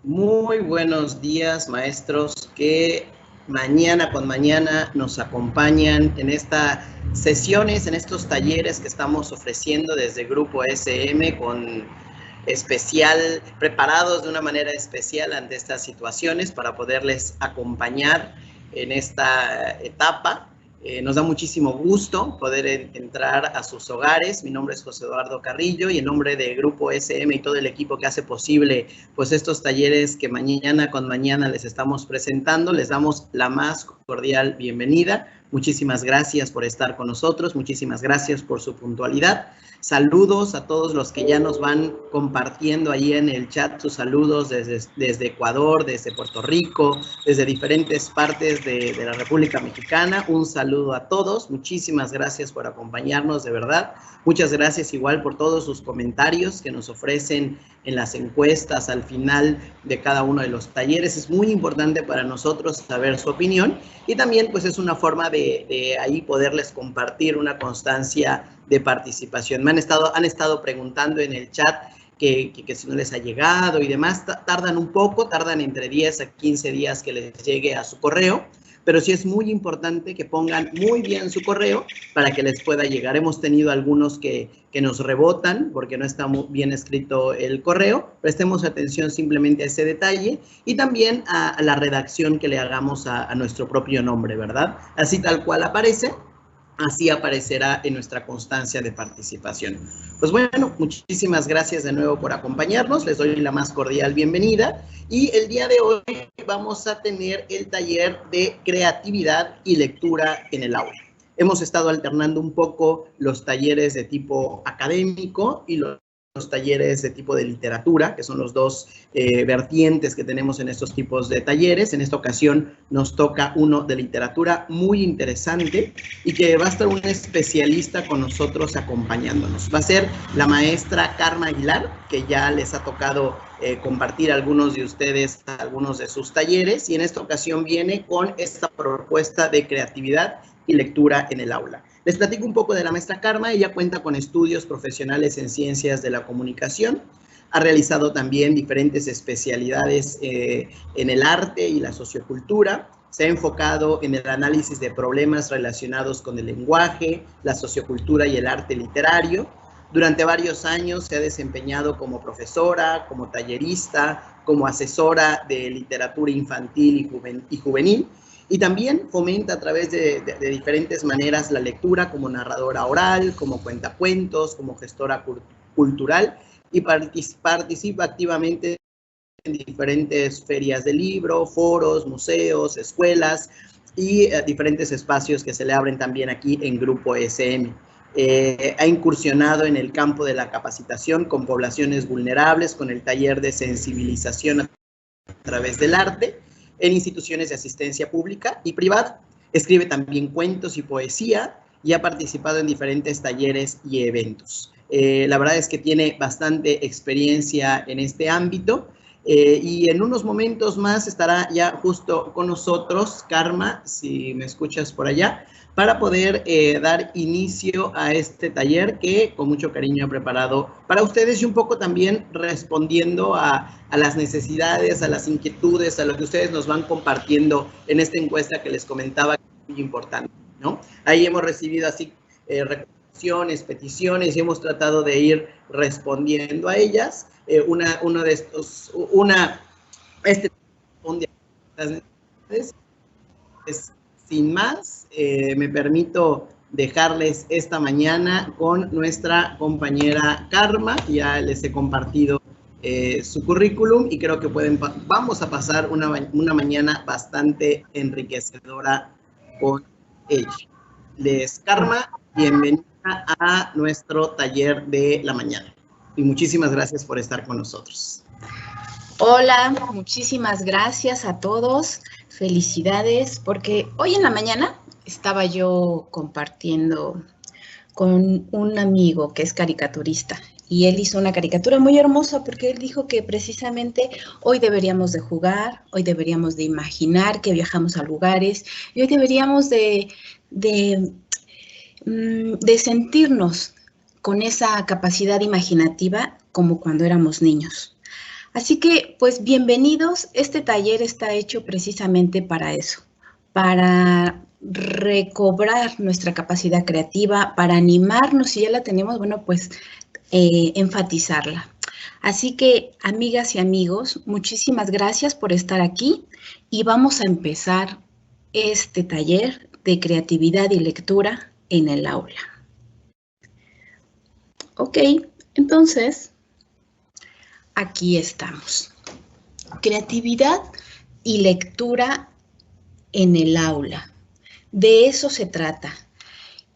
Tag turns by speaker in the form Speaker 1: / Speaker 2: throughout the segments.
Speaker 1: Muy buenos días, maestros que mañana con mañana nos acompañan en estas sesiones, en estos talleres que estamos ofreciendo desde Grupo SM preparados de una manera especial ante estas situaciones para poderles acompañar en esta etapa. Nos da muchísimo gusto poder entrar a sus hogares. Mi nombre es José Eduardo Carrillo y en nombre de Grupo SM y todo el equipo que hace posible pues estos talleres que mañana con mañana les estamos presentando, les damos la más cordial bienvenida. Muchísimas gracias por estar con nosotros, muchísimas gracias por su puntualidad. Saludos a todos los que ya nos van compartiendo ahí en el chat sus saludos desde Ecuador, desde Puerto Rico, desde diferentes partes de la República Mexicana. Un saludo a todos. Muchísimas gracias por acompañarnos, de verdad. Muchas gracias igual por todos sus comentarios que nos ofrecen en las encuestas al final de cada uno de los talleres. Es muy importante para nosotros saber su opinión y también pues es una forma de ahí poderles compartir una constancia de participación. Han estado preguntando en el chat que si no les ha llegado y demás. Tardan un poco, tardan entre 10 a 15 días que les llegue a su correo, pero sí es muy importante que pongan muy bien su correo para que les pueda llegar. Hemos tenido algunos que nos rebotan porque no está muy bien escrito el correo. Prestemos atención simplemente a ese detalle y también a la redacción que le hagamos a nuestro propio nombre, ¿verdad? Así tal cual aparece. Así aparecerá en nuestra constancia de participación. Pues bueno, muchísimas gracias de nuevo por acompañarnos. Les doy la más cordial bienvenida. Y el día de hoy vamos a tener el taller de creatividad y lectura en el aula. Hemos estado alternando un poco los talleres de tipo académico y los talleres de tipo de literatura, que son los dos vertientes que tenemos en estos tipos de talleres. En esta ocasión nos toca uno de literatura muy interesante y que va a estar un especialista con nosotros acompañándonos. Va a ser la maestra Karma Aguilar, que ya les ha tocado compartir a algunos de ustedes algunos de sus talleres, y en esta ocasión viene con esta propuesta de creatividad y lectura en el aula. Les platico un poco de la maestra Karma. Ella cuenta con estudios profesionales en ciencias de la comunicación. Ha realizado también diferentes especialidades en el arte y la sociocultura. Se ha enfocado en el análisis de problemas relacionados con el lenguaje, la sociocultura y el arte literario. Durante varios años se ha desempeñado como profesora, como tallerista, como asesora de literatura infantil y juvenil. Y también fomenta a través de diferentes maneras la lectura como narradora oral, como cuentacuentos, como gestora cultural y participa activamente en diferentes ferias de libro, foros, museos, escuelas y diferentes espacios que se le abren también aquí en Grupo SM. Ha incursionado en el campo de la capacitación con poblaciones vulnerables, con el taller de sensibilización a través del arte, en instituciones de asistencia pública y privada. Escribe también cuentos y poesía y ha participado en diferentes talleres y eventos. La verdad es que tiene bastante experiencia en este ámbito y en unos momentos más estará ya justo con nosotros, Karma, si me escuchas por allá, para poder dar inicio a este taller que con mucho cariño he preparado para ustedes y un poco también respondiendo a las necesidades, a las inquietudes, a lo que ustedes nos van compartiendo en esta encuesta que les comentaba, que es muy importante, ¿no? Ahí hemos recibido así recomendaciones, peticiones y hemos tratado de ir respondiendo a ellas. Sin más, me permito dejarles esta mañana con nuestra compañera Karma. Ya les he compartido su currículum y creo que vamos a pasar una mañana bastante enriquecedora con ella. Karma, bienvenida a nuestro taller de la mañana y muchísimas gracias por estar con nosotros.
Speaker 2: Hola, muchísimas gracias a todos. Felicidades, porque hoy en la mañana estaba yo compartiendo con un amigo que es caricaturista y él hizo una caricatura muy hermosa porque él dijo que precisamente hoy deberíamos de jugar, hoy deberíamos de imaginar que viajamos a lugares y hoy deberíamos de sentirnos con esa capacidad imaginativa como cuando éramos niños. Así que, pues, bienvenidos. Este taller está hecho precisamente para eso, para recobrar nuestra capacidad creativa, para animarnos, si ya la tenemos, bueno, pues, enfatizarla. Así que, amigas y amigos, muchísimas gracias por estar aquí y vamos a empezar este taller de creatividad y lectura en el aula. Ok, entonces, aquí estamos. Creatividad y lectura en el aula. De eso se trata.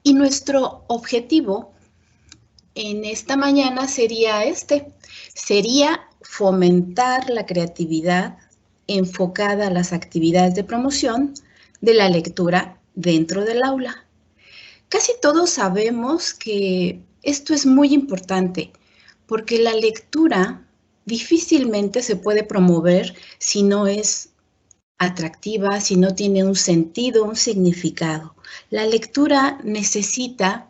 Speaker 2: Y nuestro objetivo en esta mañana sería sería fomentar la creatividad enfocada a las actividades de promoción de la lectura dentro del aula. Casi todos sabemos que esto es muy importante porque la lectura difícilmente se puede promover si no es atractiva, si no tiene un sentido, un significado. La lectura necesita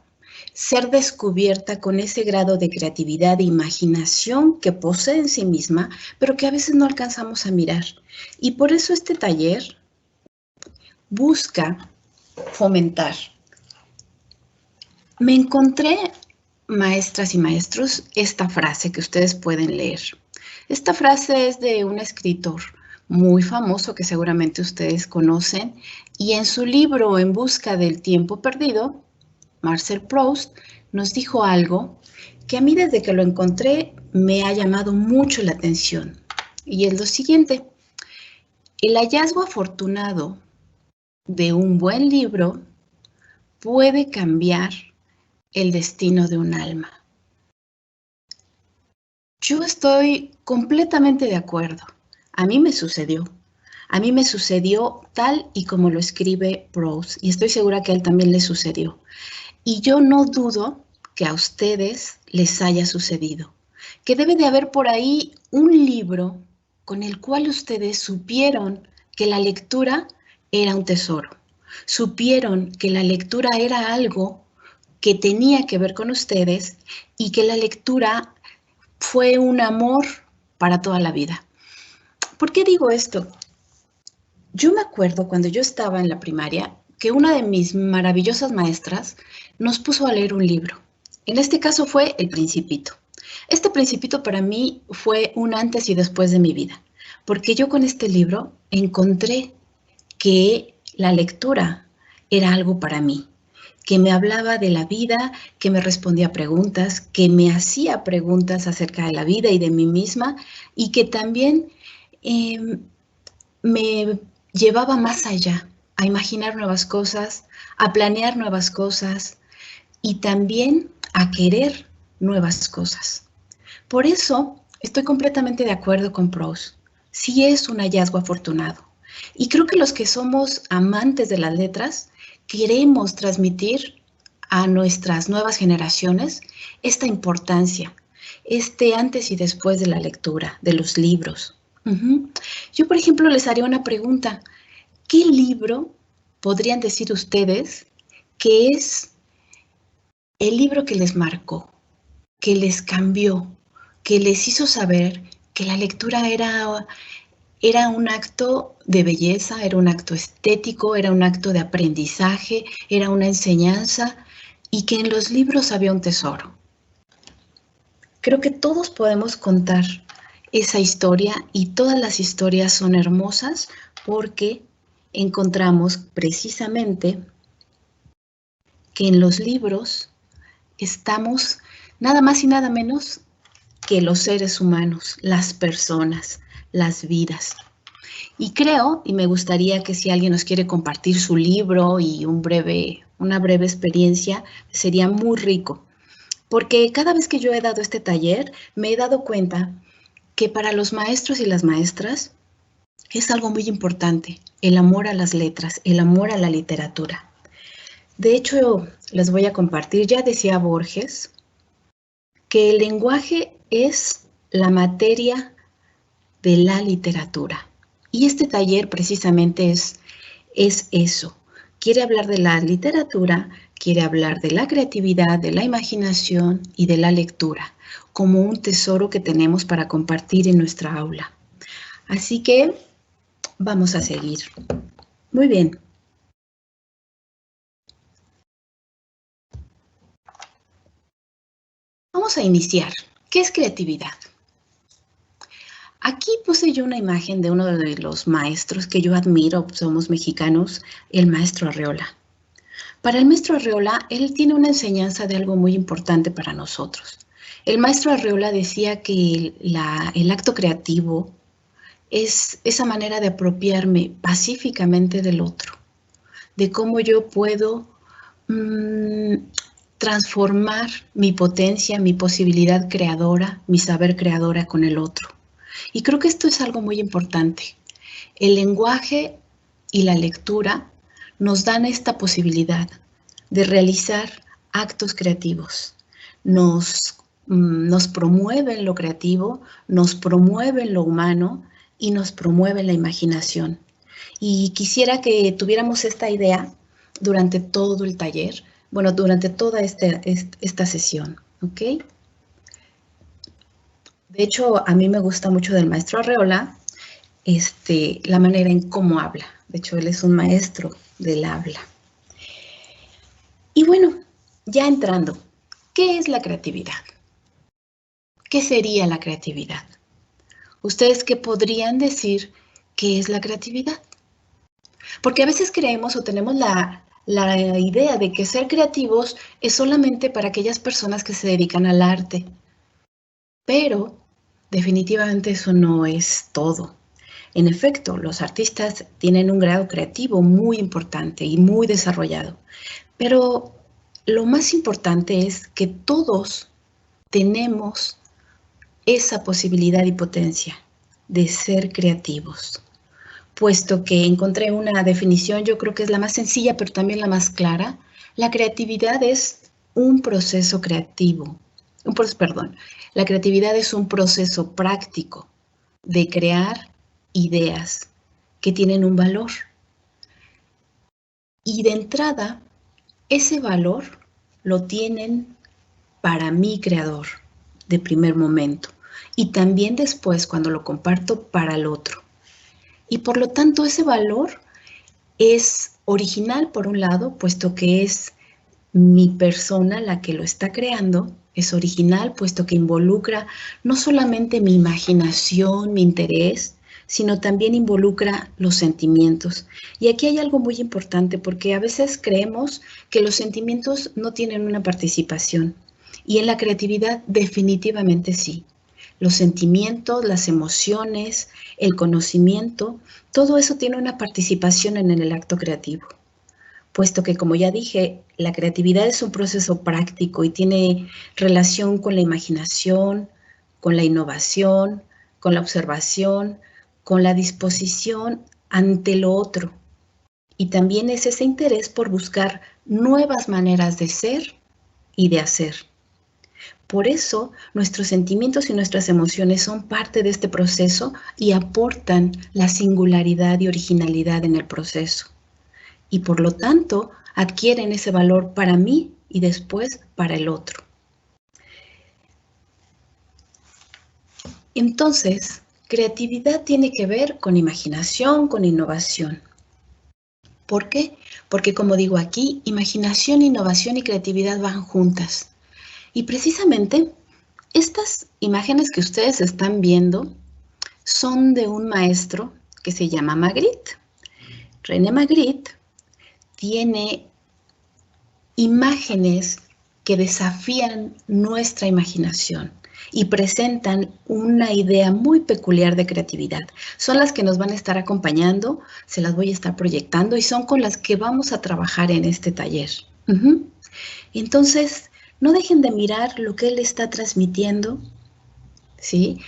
Speaker 2: ser descubierta con ese grado de creatividad e imaginación que posee en sí misma, pero que a veces no alcanzamos a mirar. Y por eso este taller busca fomentar. Me encontré, maestras y maestros, esta frase que ustedes pueden leer. Esta frase es de un escritor muy famoso que seguramente ustedes conocen, y en su libro En busca del tiempo perdido, Marcel Proust nos dijo algo que a mí desde que lo encontré me ha llamado mucho la atención, y es lo siguiente: el hallazgo afortunado de un buen libro puede cambiar el destino de un alma. Yo estoy completamente de acuerdo. A mí me sucedió. A mí me sucedió tal y como lo escribe Proust, y estoy segura que a él también le sucedió. Y yo no dudo que a ustedes les haya sucedido, que debe de haber por ahí un libro con el cual ustedes supieron que la lectura era un tesoro, supieron que la lectura era algo que tenía que ver con ustedes y que la lectura fue un amor para toda la vida. ¿Por qué digo esto? Yo me acuerdo cuando yo estaba en la primaria que una de mis maravillosas maestras nos puso a leer un libro. En este caso fue El Principito. Este Principito para mí fue un antes y después de mi vida, porque yo con este libro encontré que la lectura era algo para mí, que me hablaba de la vida, que me respondía preguntas, que me hacía preguntas acerca de la vida y de mí misma, y que también me llevaba más allá, a imaginar nuevas cosas, a planear nuevas cosas y también a querer nuevas cosas. Por eso estoy completamente de acuerdo con Proust. Sí es un hallazgo afortunado. Y creo que los que somos amantes de las letras queremos transmitir a nuestras nuevas generaciones esta importancia, este antes y después de la lectura, de los libros. Yo, por ejemplo, les haría una pregunta. ¿Qué libro podrían decir ustedes que es el libro que les marcó, que les cambió, que les hizo saber que la lectura era un acto de belleza, era un acto estético, era un acto de aprendizaje, era una enseñanza y que en los libros había un tesoro? Creo que todos podemos contar esa historia y todas las historias son hermosas porque encontramos precisamente que en los libros estamos nada más y nada menos que los seres humanos, las personas, las vidas. Y creo, y me gustaría que si alguien nos quiere compartir su libro y una breve experiencia, sería muy rico. Porque cada vez que yo he dado este taller, me he dado cuenta que para los maestros y las maestras es algo muy importante, el amor a las letras, el amor a la literatura. De hecho, les voy a compartir, ya decía Borges, que el lenguaje es la materia de la literatura. Y este taller precisamente es eso, quiere hablar de la literatura, quiere hablar de la creatividad, de la imaginación y de la lectura, como un tesoro que tenemos para compartir en nuestra aula. Así que vamos a seguir. Muy bien. Vamos a iniciar. ¿Qué es creatividad? Aquí puse yo una imagen de uno de los maestros que yo admiro, somos mexicanos, el maestro Arreola. Para el maestro Arreola, él tiene una enseñanza de algo muy importante para nosotros. El maestro Arreola decía que el acto creativo es esa manera de apropiarme pacíficamente del otro, de cómo yo puedo transformar mi potencia, mi posibilidad creadora, mi saber creadora con el otro. Y creo que esto es algo muy importante. El lenguaje y la lectura nos dan esta posibilidad de realizar actos creativos. Nos promueven lo creativo, nos promueven lo humano y nos promueven la imaginación. Y quisiera que tuviéramos esta idea durante todo el taller, bueno, durante toda esta sesión, ¿ok? De hecho, a mí me gusta mucho del maestro Arreola la manera en cómo habla. De hecho, él es un maestro del habla. Y bueno, ya entrando, ¿qué es la creatividad? ¿Qué sería la creatividad? ¿Ustedes qué podrían decir qué es la creatividad? Porque a veces creemos o tenemos la idea de que ser creativos es solamente para aquellas personas que se dedican al arte. Pero definitivamente eso no es todo. En efecto, los artistas tienen un grado creativo muy importante y muy desarrollado. Pero lo más importante es que todos tenemos esa posibilidad y potencia de ser creativos. Puesto que encontré una definición, yo creo que es la más sencilla, pero también la más clara. La creatividad es un proceso creativo. La creatividad es un proceso práctico de crear ideas que tienen un valor. Y de entrada, ese valor lo tienen para mi creador de primer momento y también después cuando lo comparto para el otro. Y por lo tanto ese valor es original por un lado, puesto que es mi persona la que lo está creando, es original puesto que involucra no solamente mi imaginación, mi interés, sino también involucra los sentimientos. Y aquí hay algo muy importante porque a veces creemos que los sentimientos no tienen una participación y en la creatividad definitivamente sí. Los sentimientos, las emociones, el conocimiento, todo eso tiene una participación en el acto creativo. Puesto que, como ya dije, la creatividad es un proceso práctico y tiene relación con la imaginación, con la innovación, con la observación, con la disposición ante lo otro. Y también es ese interés por buscar nuevas maneras de ser y de hacer. Por eso, nuestros sentimientos y nuestras emociones son parte de este proceso y aportan la singularidad y originalidad en el proceso. Y por lo tanto, adquieren ese valor para mí y después para el otro. Entonces, creatividad tiene que ver con imaginación, con innovación. ¿Por qué? Porque como digo aquí, imaginación, innovación y creatividad van juntas. Y precisamente estas imágenes que ustedes están viendo son de un maestro que se llama Magritte. René Magritte tiene imágenes que desafían nuestra imaginación y presentan una idea muy peculiar de creatividad. Son las que nos van a estar acompañando, se las voy a estar proyectando y son con las que vamos a trabajar en este taller. Entonces, no dejen de mirar lo que él está transmitiendo, ¿sí?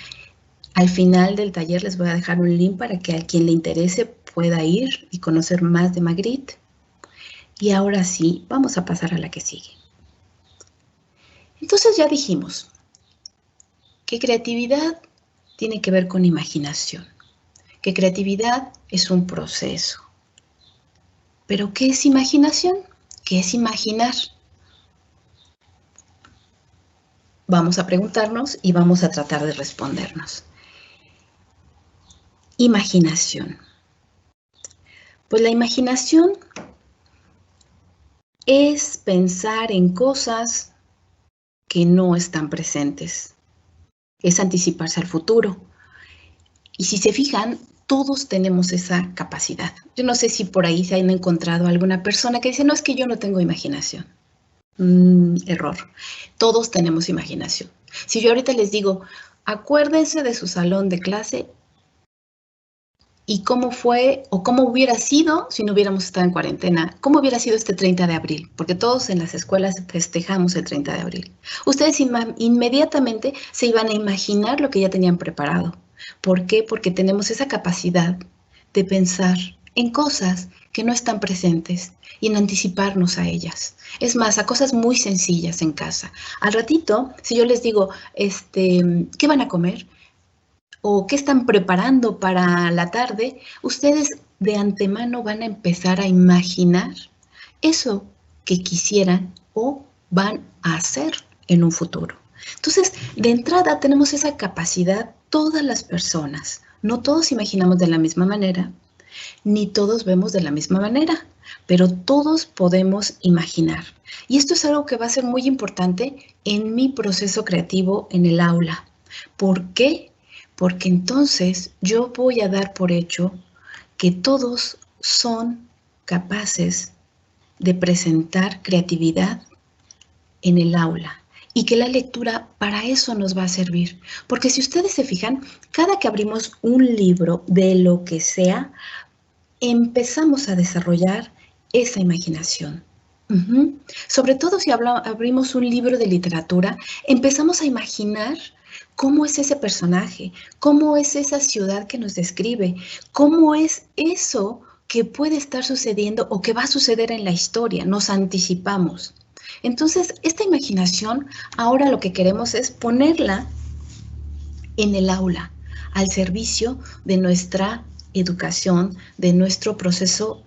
Speaker 2: Al final del taller les voy a dejar un link para que a quien le interese pueda ir y conocer más de Magritte. Y ahora sí, vamos a pasar a la que sigue. Entonces ya dijimos que creatividad tiene que ver con imaginación, que creatividad es un proceso. Pero ¿qué es imaginación? ¿Qué es imaginar? Vamos a preguntarnos y vamos a tratar de respondernos. Imaginación. Pues la imaginación es pensar en cosas que no están presentes. Es anticiparse al futuro. Y si se fijan, todos tenemos esa capacidad. Yo no sé si por ahí se han encontrado alguna persona que dice, no, es que yo no tengo imaginación. Error. Todos tenemos imaginación. Si yo ahorita les digo, acuérdense de su salón de clase y cómo fue o cómo hubiera sido si no hubiéramos estado en cuarentena, cómo hubiera sido este 30 de abril, porque todos en las escuelas festejamos el 30 de abril. Ustedes inmediatamente se iban a imaginar lo que ya tenían preparado. ¿Por qué? Porque tenemos esa capacidad de pensar en cosas que no están presentes y en anticiparnos a ellas. Es más, a cosas muy sencillas en casa. Al ratito, si yo les digo, ¿qué van a comer? O qué están preparando para la tarde, ustedes de antemano van a empezar a imaginar eso que quisieran o van a hacer en un futuro. Entonces, de entrada tenemos esa capacidad todas las personas. No todos imaginamos de la misma manera, ni todos vemos de la misma manera, pero todos podemos imaginar. Y esto es algo que va a ser muy importante en mi proceso creativo en el aula. ¿Por qué? Porque entonces yo voy a dar por hecho que todos son capaces de presentar creatividad en el aula y que la lectura para eso nos va a servir. Porque si ustedes se fijan, cada que abrimos un libro de lo que sea, empezamos a desarrollar esa imaginación. Sobre todo si abrimos un libro de literatura, empezamos a imaginar cómo es ese personaje, cómo es esa ciudad que nos describe, cómo es eso que puede estar sucediendo o que va a suceder en la historia, nos anticipamos. Entonces, esta imaginación, ahora lo que queremos es ponerla en el aula, al servicio de nuestra educación, de nuestro proceso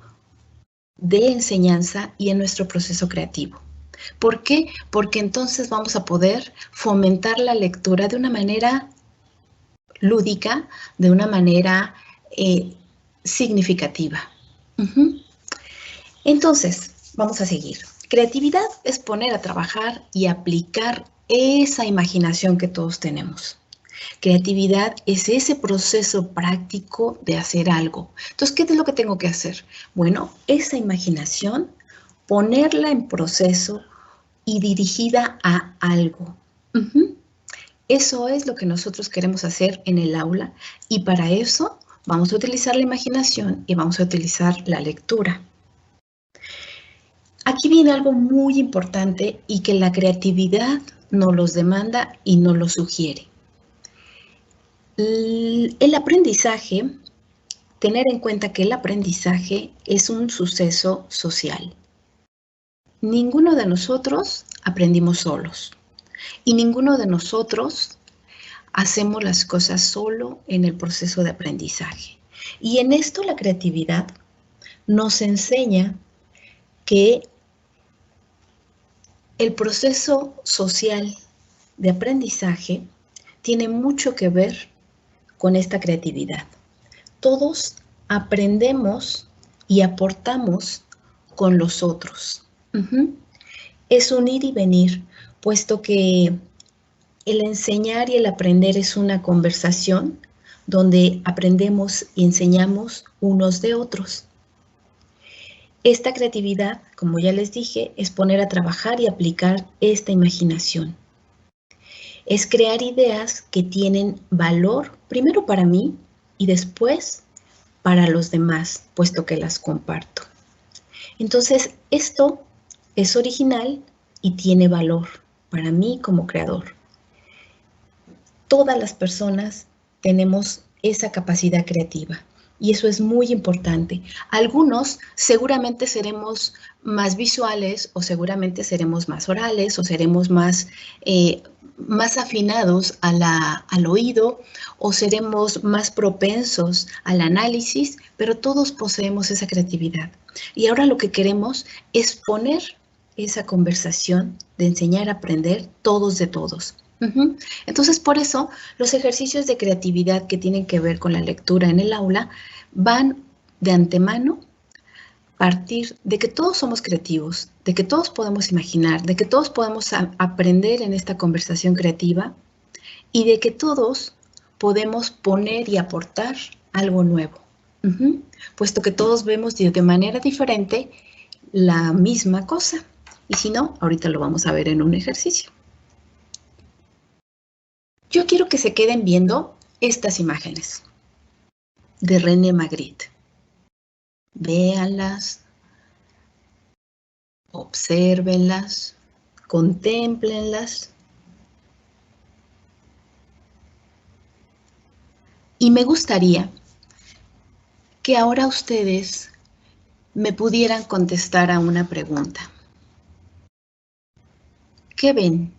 Speaker 2: de enseñanza y en nuestro proceso creativo. ¿Por qué? Porque entonces vamos a poder fomentar la lectura de una manera lúdica, de una manera significativa. Entonces, vamos a seguir. Creatividad es poner a trabajar y aplicar esa imaginación que todos tenemos. Creatividad es ese proceso práctico de hacer algo. Entonces, ¿qué es lo que tengo que hacer? Bueno, esa imaginación, ponerla en proceso y dirigida a algo. Eso es lo que nosotros queremos hacer en el aula y para eso vamos a utilizar la imaginación y vamos a utilizar la lectura. Aquí viene algo muy importante y que la creatividad nos los demanda y nos lo sugiere. El aprendizaje, tener en cuenta que el aprendizaje es un suceso social. Ninguno de nosotros aprendimos solos y ninguno de nosotros hacemos las cosas solo en el proceso de aprendizaje. Y en esto la creatividad nos enseña que el proceso social de aprendizaje tiene mucho que ver con esta creatividad. Todos aprendemos y aportamos con los otros. Es un ir y venir, puesto que el enseñar y el aprender es una conversación donde aprendemos y enseñamos unos de otros. Esta creatividad, como ya les dije, es poner a trabajar y aplicar esta imaginación. Es crear ideas que tienen valor, primero para mí y después para los demás, puesto que las comparto. Entonces, esto es original y tiene valor para mí como creador. Todas las personas tenemos esa capacidad creativa y eso es muy importante. Algunos seguramente seremos más visuales o seguramente seremos más orales o seremos más afinados al oído o seremos más propensos al análisis, pero todos poseemos esa creatividad. Y ahora lo que queremos es poner esa conversación de enseñar a aprender todos de todos. Entonces, por eso, los ejercicios de creatividad que tienen que ver con la lectura en el aula van de antemano a partir de que todos somos creativos, de que todos podemos imaginar, de que todos podemos aprender en esta conversación creativa y de que todos podemos poner y aportar algo nuevo, puesto que todos vemos de manera diferente la misma cosa. Y si no, ahorita lo vamos a ver en un ejercicio. Yo quiero que se queden viendo estas imágenes de René Magritte. Véanlas, obsérvenlas, contémplenlas. Y me gustaría que ahora ustedes me pudieran contestar a una pregunta. ¿Qué ven?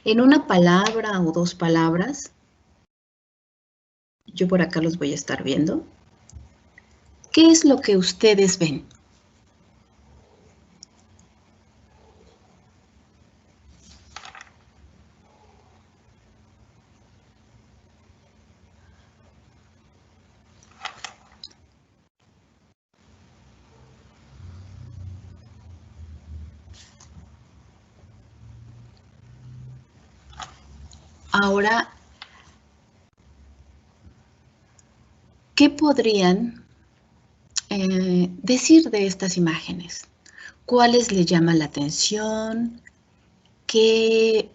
Speaker 2: En una palabra o dos palabras, yo por acá los voy a estar viendo. ¿Qué es lo que ustedes ven? Ahora, ¿qué podrían decir de estas imágenes? ¿Cuáles les llaman la atención? ¿Qué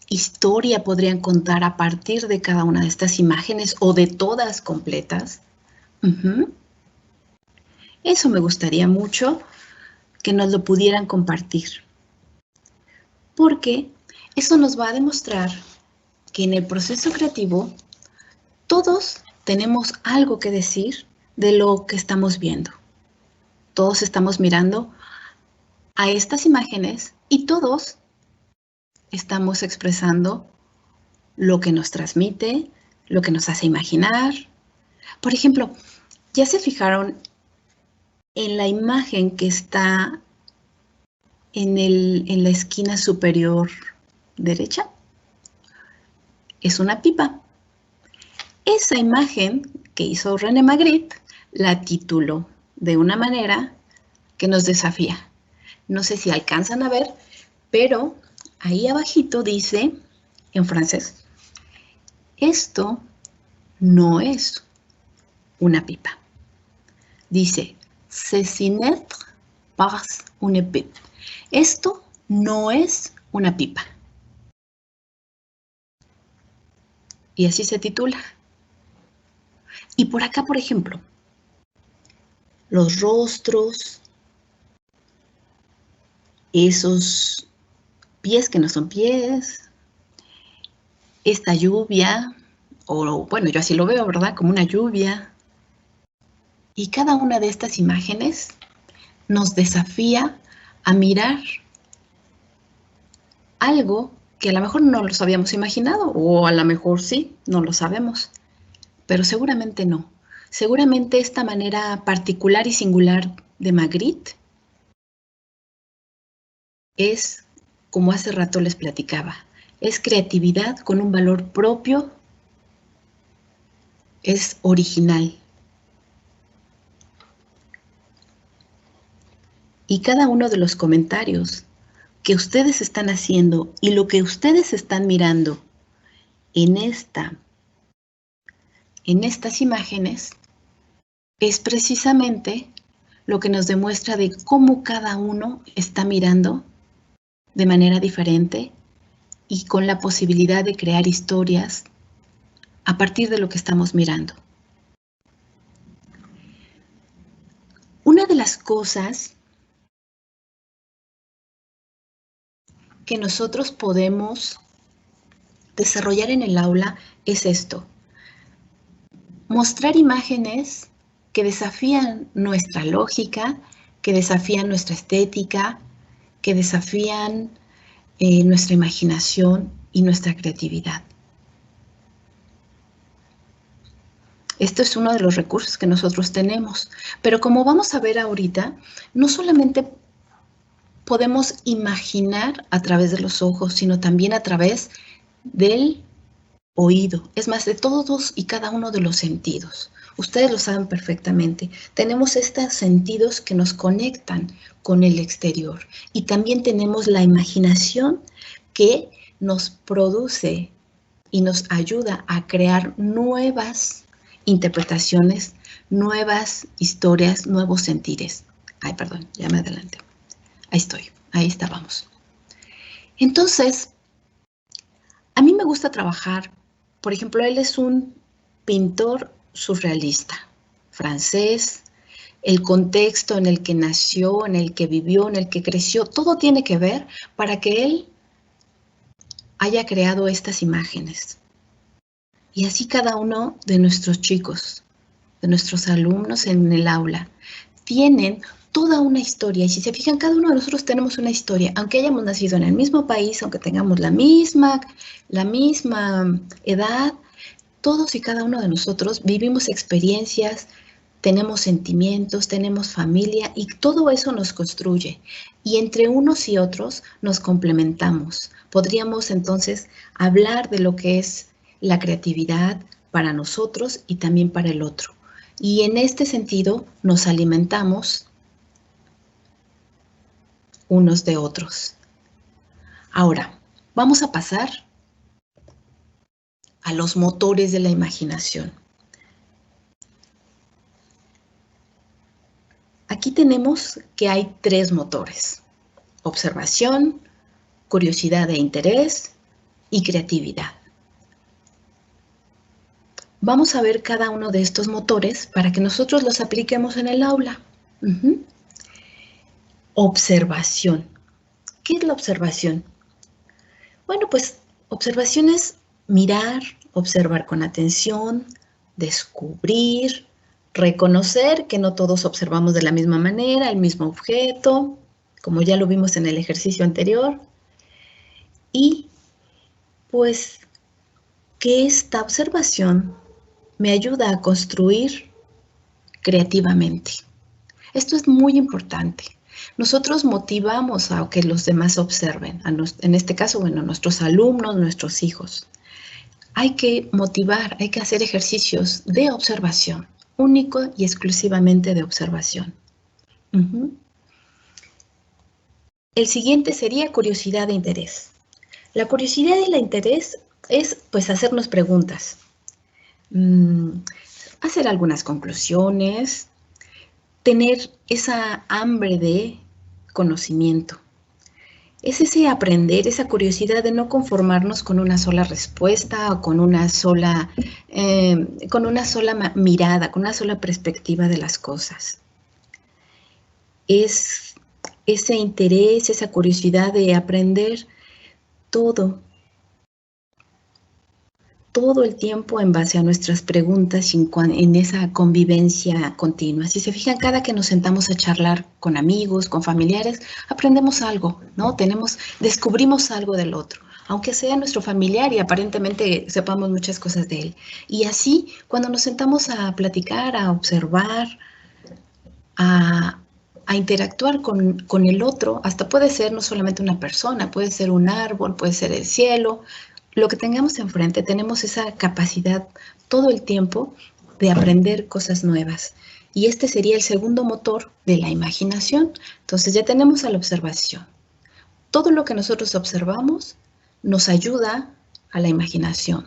Speaker 2: historia podrían contar a partir de cada una de estas imágenes o de todas completas? Eso me gustaría mucho que nos lo pudieran compartir, porque eso nos va a demostrar que en el proceso creativo todos tenemos algo que decir de lo que estamos viendo. Todos estamos mirando a estas imágenes y todos estamos expresando lo que nos transmite, lo que nos hace imaginar. Por ejemplo, ¿ya se fijaron en la imagen que está en la esquina superior derecha? Es una pipa. Esa imagen que hizo René Magritte la tituló de una manera que nos desafía. No sé si alcanzan a ver, pero ahí abajito dice, en francés, esto no es una pipa. Dice, ceci n'est pas une pipe. Esto no es una pipa. Y así se titula. Y por acá, por ejemplo, los rostros, esos pies que no son pies, esta lluvia, o bueno, yo así lo veo, ¿verdad? Como una lluvia. Y cada una de estas imágenes nos desafía a mirar algo que a lo mejor no los habíamos imaginado, o a lo mejor sí, no lo sabemos, pero seguramente no. Seguramente esta manera particular y singular de Magritte es, como hace rato les platicaba, es creatividad con un valor propio, es original. Y cada uno de los comentarios que ustedes están haciendo y lo que ustedes están mirando en estas imágenes es precisamente lo que nos demuestra de cómo cada uno está mirando de manera diferente y con la posibilidad de crear historias a partir de lo que estamos mirando. Una de las cosas que nosotros podemos desarrollar en el aula es esto: mostrar imágenes que desafían nuestra lógica, que desafían nuestra estética, que desafían nuestra imaginación y nuestra creatividad. Esto es uno de los recursos que nosotros tenemos. Pero como vamos a ver ahorita, no solamente podemos imaginar a través de los ojos, sino también a través del oído. Es más, de todos y cada uno de los sentidos. Ustedes lo saben perfectamente. Tenemos estos sentidos que nos conectan con el exterior. Y también tenemos la imaginación que nos produce y nos ayuda a crear nuevas interpretaciones, nuevas historias, nuevos sentires. Ay, perdón, ya me adelanté. Ahí estoy, ahí estábamos. Entonces, a mí me gusta trabajar, por ejemplo, él es un pintor surrealista, francés, el contexto en el que nació, en el que vivió, en el que creció, todo tiene que ver para que él haya creado estas imágenes. Y así cada uno de nuestros chicos, de nuestros alumnos en el aula, tienen toda una historia. Y si se fijan, cada uno de nosotros tenemos una historia, aunque hayamos nacido en el mismo país, aunque tengamos la misma edad, todos y cada uno de nosotros vivimos experiencias, tenemos sentimientos, tenemos familia y todo eso nos construye. Y entre unos y otros nos complementamos. Podríamos entonces hablar de lo que es la creatividad para nosotros y también para el otro. Y en este sentido nos alimentamos unos de otros. Ahora, vamos a pasar a los motores de la imaginación. Aquí tenemos que hay 3 motores: observación, curiosidad e interés y creatividad. Vamos a ver cada uno de estos motores para que nosotros los apliquemos en el aula. Observación. ¿Qué es la observación? Bueno, pues observación es mirar, observar con atención, descubrir, reconocer que no todos observamos de la misma manera el mismo objeto, como ya lo vimos en el ejercicio anterior, y pues que esta observación me ayuda a construir creativamente. Esto es muy importante. Nosotros motivamos a que los demás observen, en este caso, bueno, nuestros alumnos, nuestros hijos. Hay que motivar, hay que hacer ejercicios de observación, único y exclusivamente de observación. El siguiente sería curiosidad e interés. La curiosidad y el interés es, pues, hacernos preguntas, hacer algunas conclusiones, tener esa hambre de conocimiento. Es ese aprender, esa curiosidad de no conformarnos con una sola respuesta o con una sola mirada, con una sola perspectiva de las cosas. Es ese interés, esa curiosidad de aprender todo el tiempo en base a nuestras preguntas en esa convivencia continua. Si se fijan, cada que nos sentamos a charlar con amigos, con familiares, aprendemos algo, ¿no? Descubrimos algo del otro, aunque sea nuestro familiar y aparentemente sepamos muchas cosas de él. Y así, cuando nos sentamos a platicar, a observar, a interactuar con el otro, hasta puede ser no solamente una persona, puede ser un árbol, puede ser el cielo, lo que tengamos enfrente, tenemos esa capacidad todo el tiempo de aprender cosas nuevas. Y este sería el segundo motor de la imaginación. Entonces ya tenemos a la observación. Todo lo que nosotros observamos nos ayuda a la imaginación.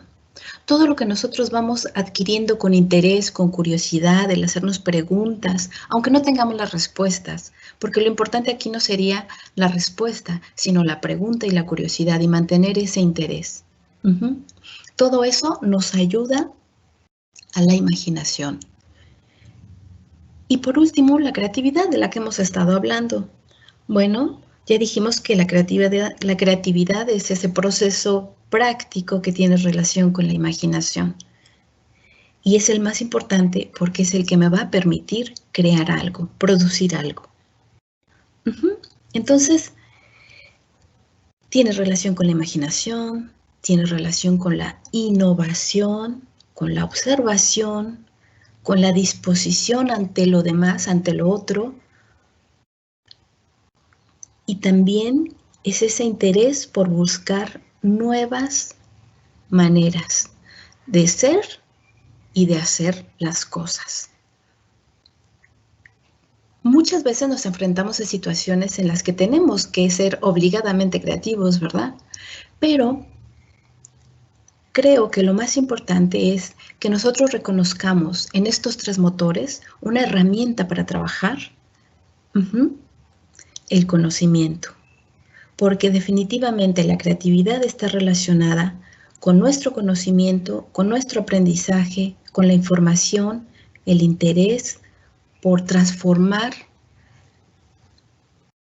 Speaker 2: Todo lo que nosotros vamos adquiriendo con interés, con curiosidad, el hacernos preguntas, aunque no tengamos las respuestas, porque lo importante aquí no sería la respuesta, sino la pregunta y la curiosidad y mantener ese interés. Todo eso nos ayuda a la imaginación. Y por último, la creatividad de la que hemos estado hablando. Bueno, ya dijimos que la creatividad es ese proceso práctico que tiene relación con la imaginación. Y es el más importante porque es el que me va a permitir crear algo, producir algo. Entonces, tiene relación con la imaginación, tiene relación con la innovación, con la observación, con la disposición ante lo demás, ante lo otro, y también es ese interés por buscar nuevas maneras de ser y de hacer las cosas. Muchas veces nos enfrentamos a situaciones en las que tenemos que ser obligadamente creativos, ¿verdad? Pero creo que lo más importante es que nosotros reconozcamos en estos tres motores una herramienta para trabajar, el conocimiento. Porque definitivamente la creatividad está relacionada con nuestro conocimiento, con nuestro aprendizaje, con la información, el interés por transformar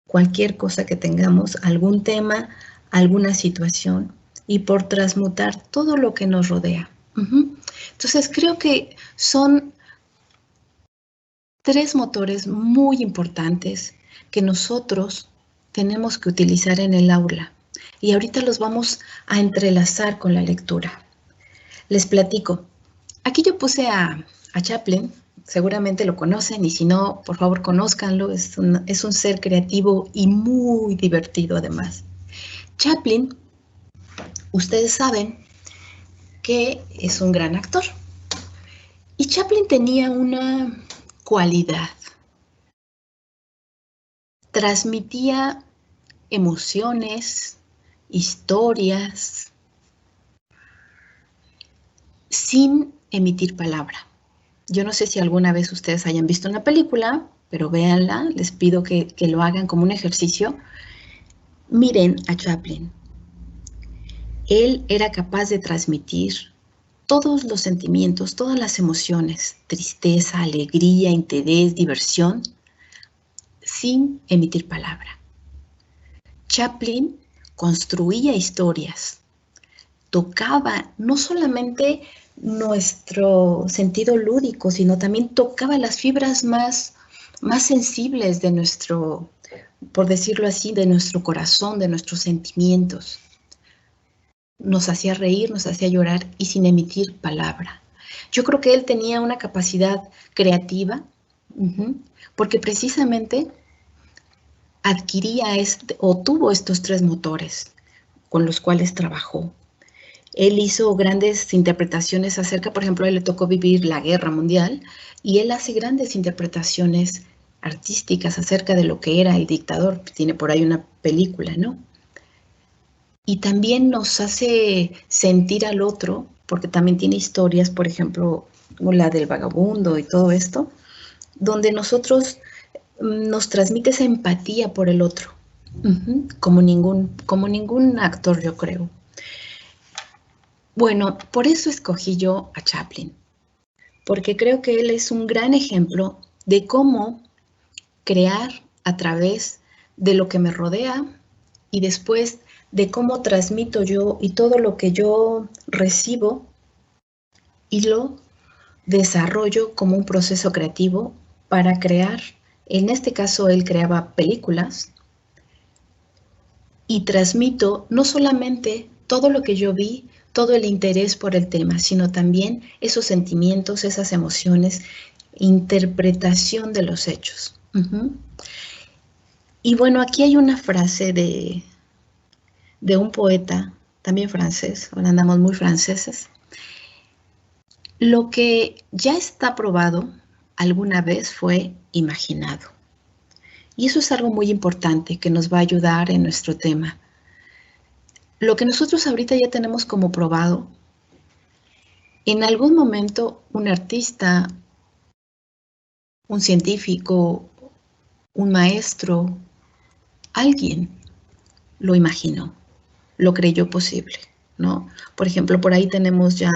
Speaker 2: cualquier cosa que tengamos, algún tema, alguna situación, y por transmutar todo lo que nos rodea. Entonces creo que son tres motores muy importantes que nosotros tenemos que utilizar en el aula. Y ahorita los vamos a entrelazar con la lectura. Les platico. Aquí yo puse a Chaplin, seguramente lo conocen, y si no, por favor, conózcanlo. Es un ser creativo y muy divertido además. Chaplin, ustedes saben que es un gran actor. Y Chaplin tenía una cualidad. Transmitía emociones, historias, sin emitir palabra. Yo no sé si alguna vez ustedes hayan visto una película, pero véanla, les pido que lo hagan como un ejercicio. Miren a Chaplin. Él era capaz de transmitir todos los sentimientos, todas las emociones, tristeza, alegría, interés, diversión, sin emitir palabra. Chaplin construía historias, tocaba no solamente nuestro sentido lúdico, sino también tocaba las fibras más sensibles de nuestro, por decirlo así, de nuestro corazón, de nuestros sentimientos. Nos hacía reír, nos hacía llorar y sin emitir palabra. Yo creo que él tenía una capacidad creativa, porque precisamente adquiría o tuvo estos tres motores con los cuales trabajó. Él hizo grandes interpretaciones acerca, por ejemplo, a él le tocó vivir la Guerra Mundial y él hace grandes interpretaciones artísticas acerca de lo que era el dictador. Tiene por ahí una película, ¿no? Y también nos hace sentir al otro, porque también tiene historias, por ejemplo, como la del vagabundo y todo esto, donde nosotros nos transmite esa empatía por el otro, como ningún actor, yo creo. Bueno, por eso escogí yo a Chaplin, porque creo que él es un gran ejemplo de cómo crear a través de lo que me rodea y después de cómo transmito yo y todo lo que yo recibo y lo desarrollo como un proceso creativo para crear. En este caso, él creaba películas y transmito no solamente todo lo que yo vi, todo el interés por el tema, sino también esos sentimientos, esas emociones, interpretación de los hechos. Y bueno, aquí hay una frase de un poeta, también francés, ahora andamos muy franceses. Lo que ya está probado alguna vez fue imaginado. Y eso es algo muy importante que nos va a ayudar en nuestro tema. Lo que nosotros ahorita ya tenemos como probado, en algún momento un artista, un científico, un maestro, alguien lo imaginó, lo creyó posible, ¿no? Por ejemplo, por ahí tenemos ya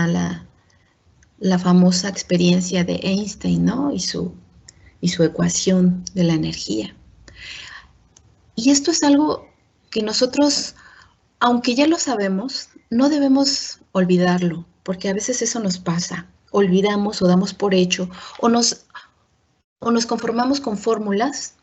Speaker 2: la famosa experiencia de Einstein, ¿no? Y su ecuación de la energía. Y esto es algo que nosotros, aunque ya lo sabemos, no debemos olvidarlo, porque a veces eso nos pasa. Olvidamos o damos por hecho, o nos conformamos con fórmulas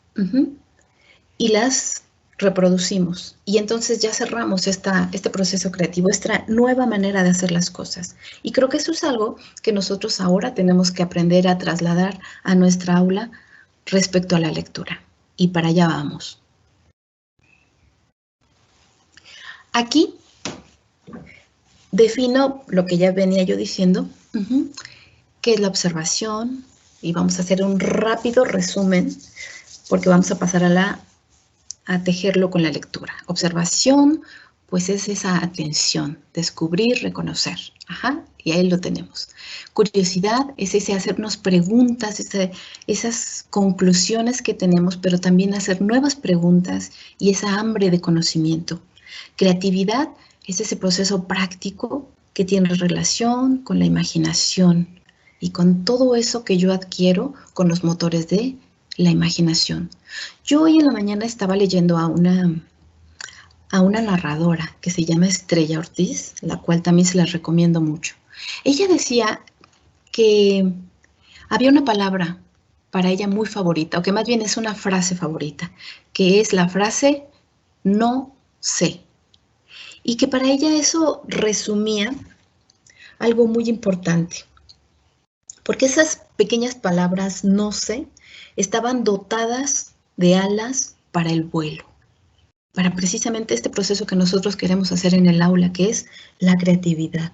Speaker 2: y las reproducimos y entonces ya cerramos este proceso creativo, esta nueva manera de hacer las cosas. Y creo que eso es algo que nosotros ahora tenemos que aprender a trasladar a nuestra aula respecto a la lectura. Y para allá vamos. Aquí defino lo que ya venía yo diciendo, que es la observación, y vamos a hacer un rápido resumen porque vamos a pasar a tejerlo con la lectura. Observación, pues es esa atención, descubrir, reconocer. Y ahí lo tenemos. Curiosidad es ese hacernos preguntas, esas conclusiones que tenemos, pero también hacer nuevas preguntas y esa hambre de conocimiento. Creatividad es ese proceso práctico que tiene relación con la imaginación y con todo eso que yo adquiero con los motores de la imaginación. Yo hoy en la mañana estaba leyendo a una narradora que se llama Estrella Ortiz, la cual también se la recomiendo mucho. Ella decía que había una palabra para ella muy favorita, o que más bien es una frase favorita, que es la frase no sé. Y que para ella eso resumía algo muy importante. Porque esas pequeñas palabras no sé estaban dotadas de alas para el vuelo, para precisamente este proceso que nosotros queremos hacer en el aula, que es la creatividad.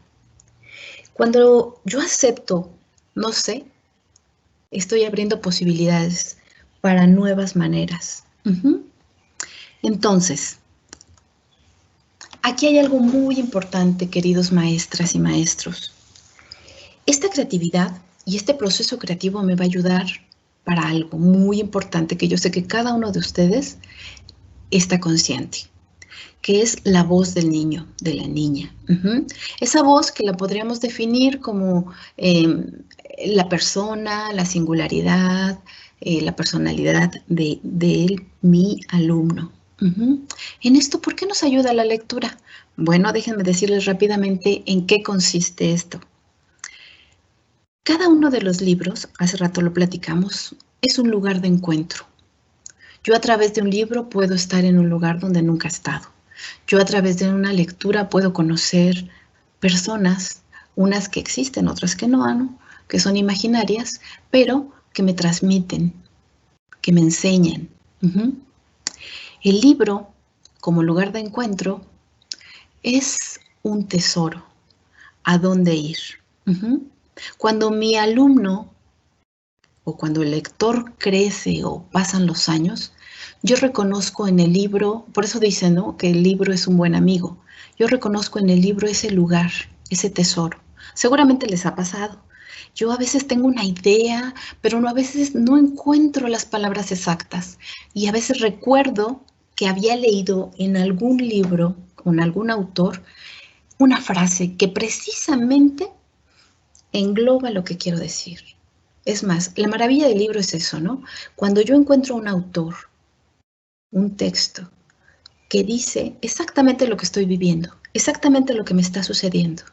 Speaker 2: Cuando yo acepto no sé, estoy abriendo posibilidades para nuevas maneras. Entonces, aquí hay algo muy importante, queridos maestras y maestros. Esta creatividad y este proceso creativo me va a ayudar para algo muy importante que yo sé que cada uno de ustedes está consciente, que es la voz del niño, de la niña. Esa voz que la podríamos definir como la persona, la singularidad, la personalidad de mi alumno. En esto, ¿por qué nos ayuda la lectura? Bueno, déjenme decirles rápidamente en qué consiste esto. Cada uno de los libros, hace rato lo platicamos, es un lugar de encuentro. Yo a través de un libro puedo estar en un lugar donde nunca he estado. Yo a través de una lectura puedo conocer personas, unas que existen, otras que no, que son imaginarias, pero que me transmiten, que me enseñan. El libro, como lugar de encuentro, es un tesoro. ¿A dónde ir? Cuando mi alumno o cuando el lector crece o pasan los años, yo reconozco en el libro, por eso dicen, ¿no?, que el libro es un buen amigo. Yo reconozco en el libro ese lugar, ese tesoro. Seguramente les ha pasado. Yo a veces tengo una idea, pero a veces no encuentro las palabras exactas. Y a veces recuerdo que había leído en algún libro, con algún autor, una frase que precisamente engloba lo que quiero decir. Es más, la maravilla del libro es eso, ¿no? Cuando yo encuentro un autor, un texto, que dice exactamente lo que estoy viviendo, exactamente lo que me está sucediendo.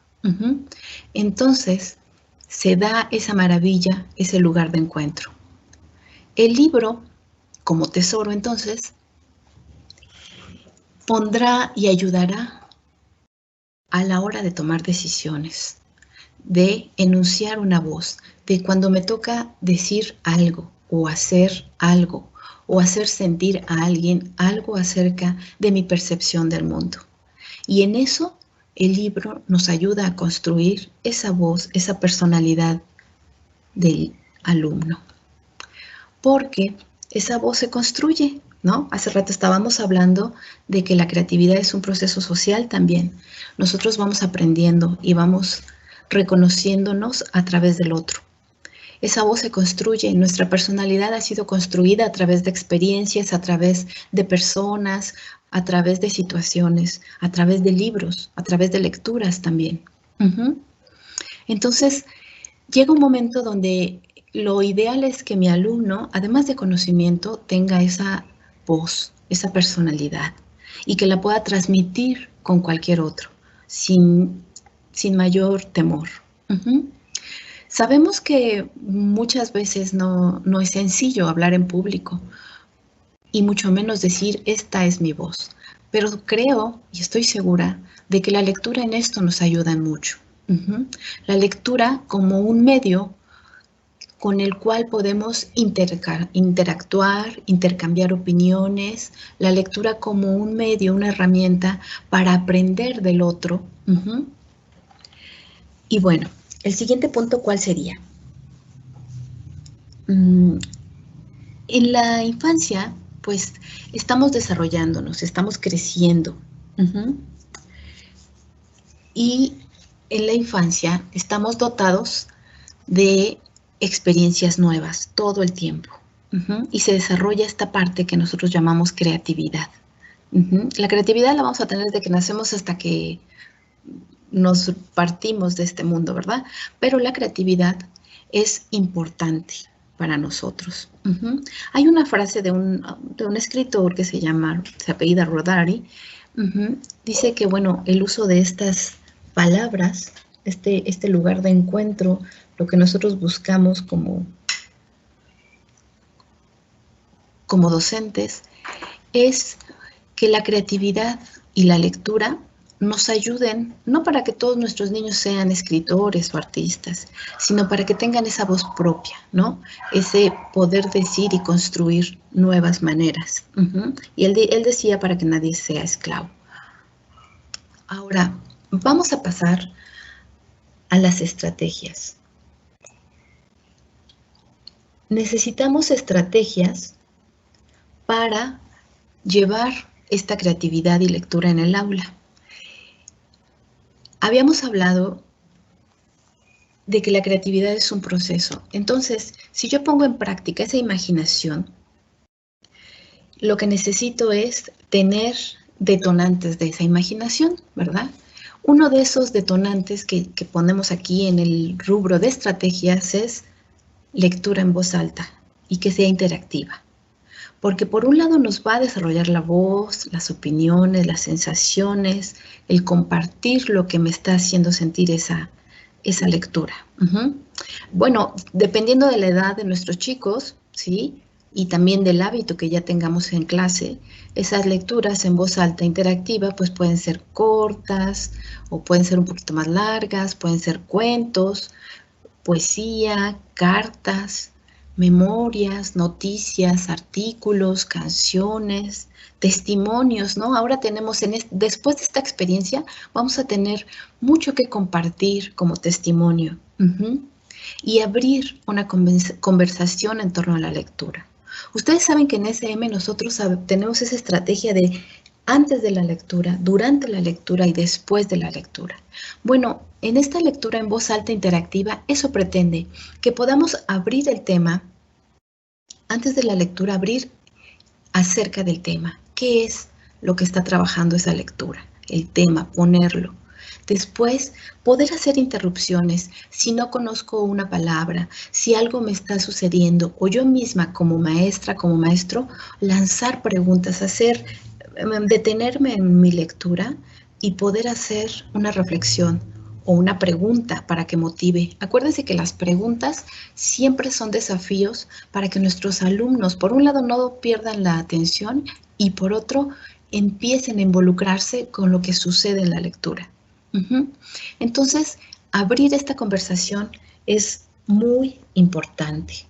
Speaker 2: Entonces, se da esa maravilla, ese lugar de encuentro. El libro, como tesoro, entonces, pondrá y ayudará a la hora de tomar decisiones, de enunciar una voz, de cuando me toca decir algo o hacer algo o hacer sentir a alguien algo acerca de mi percepción del mundo. Y en eso el libro nos ayuda a construir esa voz, esa personalidad del alumno. Porque esa voz se construye, ¿no? Hace rato estábamos hablando de que la creatividad es un proceso social también. Nosotros vamos aprendiendo y vamos reconociéndonos a través del otro. Esa voz se construye, nuestra personalidad ha sido construida a través de experiencias, a través de personas, a través de situaciones, a través de libros, a través de lecturas también. Entonces, llega un momento donde lo ideal es que mi alumno, además de conocimiento, tenga esa voz, esa personalidad, y que la pueda transmitir con cualquier otro, sin mayor temor. Sabemos que muchas veces no es sencillo hablar en público y mucho menos decir, esta es mi voz. Pero creo y estoy segura de que la lectura en esto nos ayuda mucho. La lectura como un medio con el cual podemos interactuar, intercambiar opiniones, la lectura como un medio, una herramienta para aprender del otro. Y bueno, el siguiente punto, ¿cuál sería? En la infancia, pues, estamos desarrollándonos, estamos creciendo. Y en la infancia estamos dotados de experiencias nuevas todo el tiempo. Y se desarrolla esta parte que nosotros llamamos creatividad. La creatividad la vamos a tener desde que nacemos hasta que nos partimos de este mundo, ¿verdad? Pero la creatividad es importante para nosotros. Hay una frase de un escritor que se apellida Rodari, dice que, bueno, el uso de estas palabras, este lugar de encuentro, lo que nosotros buscamos como docentes, es que la creatividad y la lectura nos ayuden, no para que todos nuestros niños sean escritores o artistas, sino para que tengan esa voz propia, ¿no? Ese poder decir y construir nuevas maneras. Y él decía para que nadie sea esclavo. Ahora, vamos a pasar a las estrategias. Necesitamos estrategias para llevar esta creatividad y lectura en el aula. Habíamos hablado de que la creatividad es un proceso. Entonces, si yo pongo en práctica esa imaginación, lo que necesito es tener detonantes de esa imaginación, ¿verdad? Uno de esos detonantes que ponemos aquí en el rubro de estrategias es lectura en voz alta y que sea interactiva. Porque por un lado nos va a desarrollar la voz, las opiniones, las sensaciones, el compartir lo que me está haciendo sentir esa lectura. Bueno, dependiendo de la edad de nuestros chicos, ¿sí? Y también del hábito que ya tengamos en clase, esas lecturas en voz alta interactiva pues pueden ser cortas o pueden ser un poquito más largas, pueden ser cuentos, poesía, cartas, memorias, noticias, artículos, canciones, testimonios, ¿no? Ahora tenemos, después de esta experiencia, vamos a tener mucho que compartir como testimonio y abrir una conversación en torno a la lectura. Ustedes saben que en SM nosotros tenemos esa estrategia de antes de la lectura, durante la lectura y después de la lectura. Bueno, en esta lectura en voz alta interactiva, eso pretende que podamos abrir el tema, antes de la lectura, abrir acerca del tema. ¿Qué es lo que está trabajando esa lectura? El tema, ponerlo. Después, poder hacer interrupciones si no conozco una palabra, si algo me está sucediendo, o yo misma como maestra, como maestro, lanzar preguntas, detenerme en mi lectura y poder hacer una reflexión o una pregunta para que motive. Acuérdense que las preguntas siempre son desafíos para que nuestros alumnos, por un lado, no pierdan la atención y por otro, empiecen a involucrarse con lo que sucede en la lectura. Entonces, abrir esta conversación es muy importante.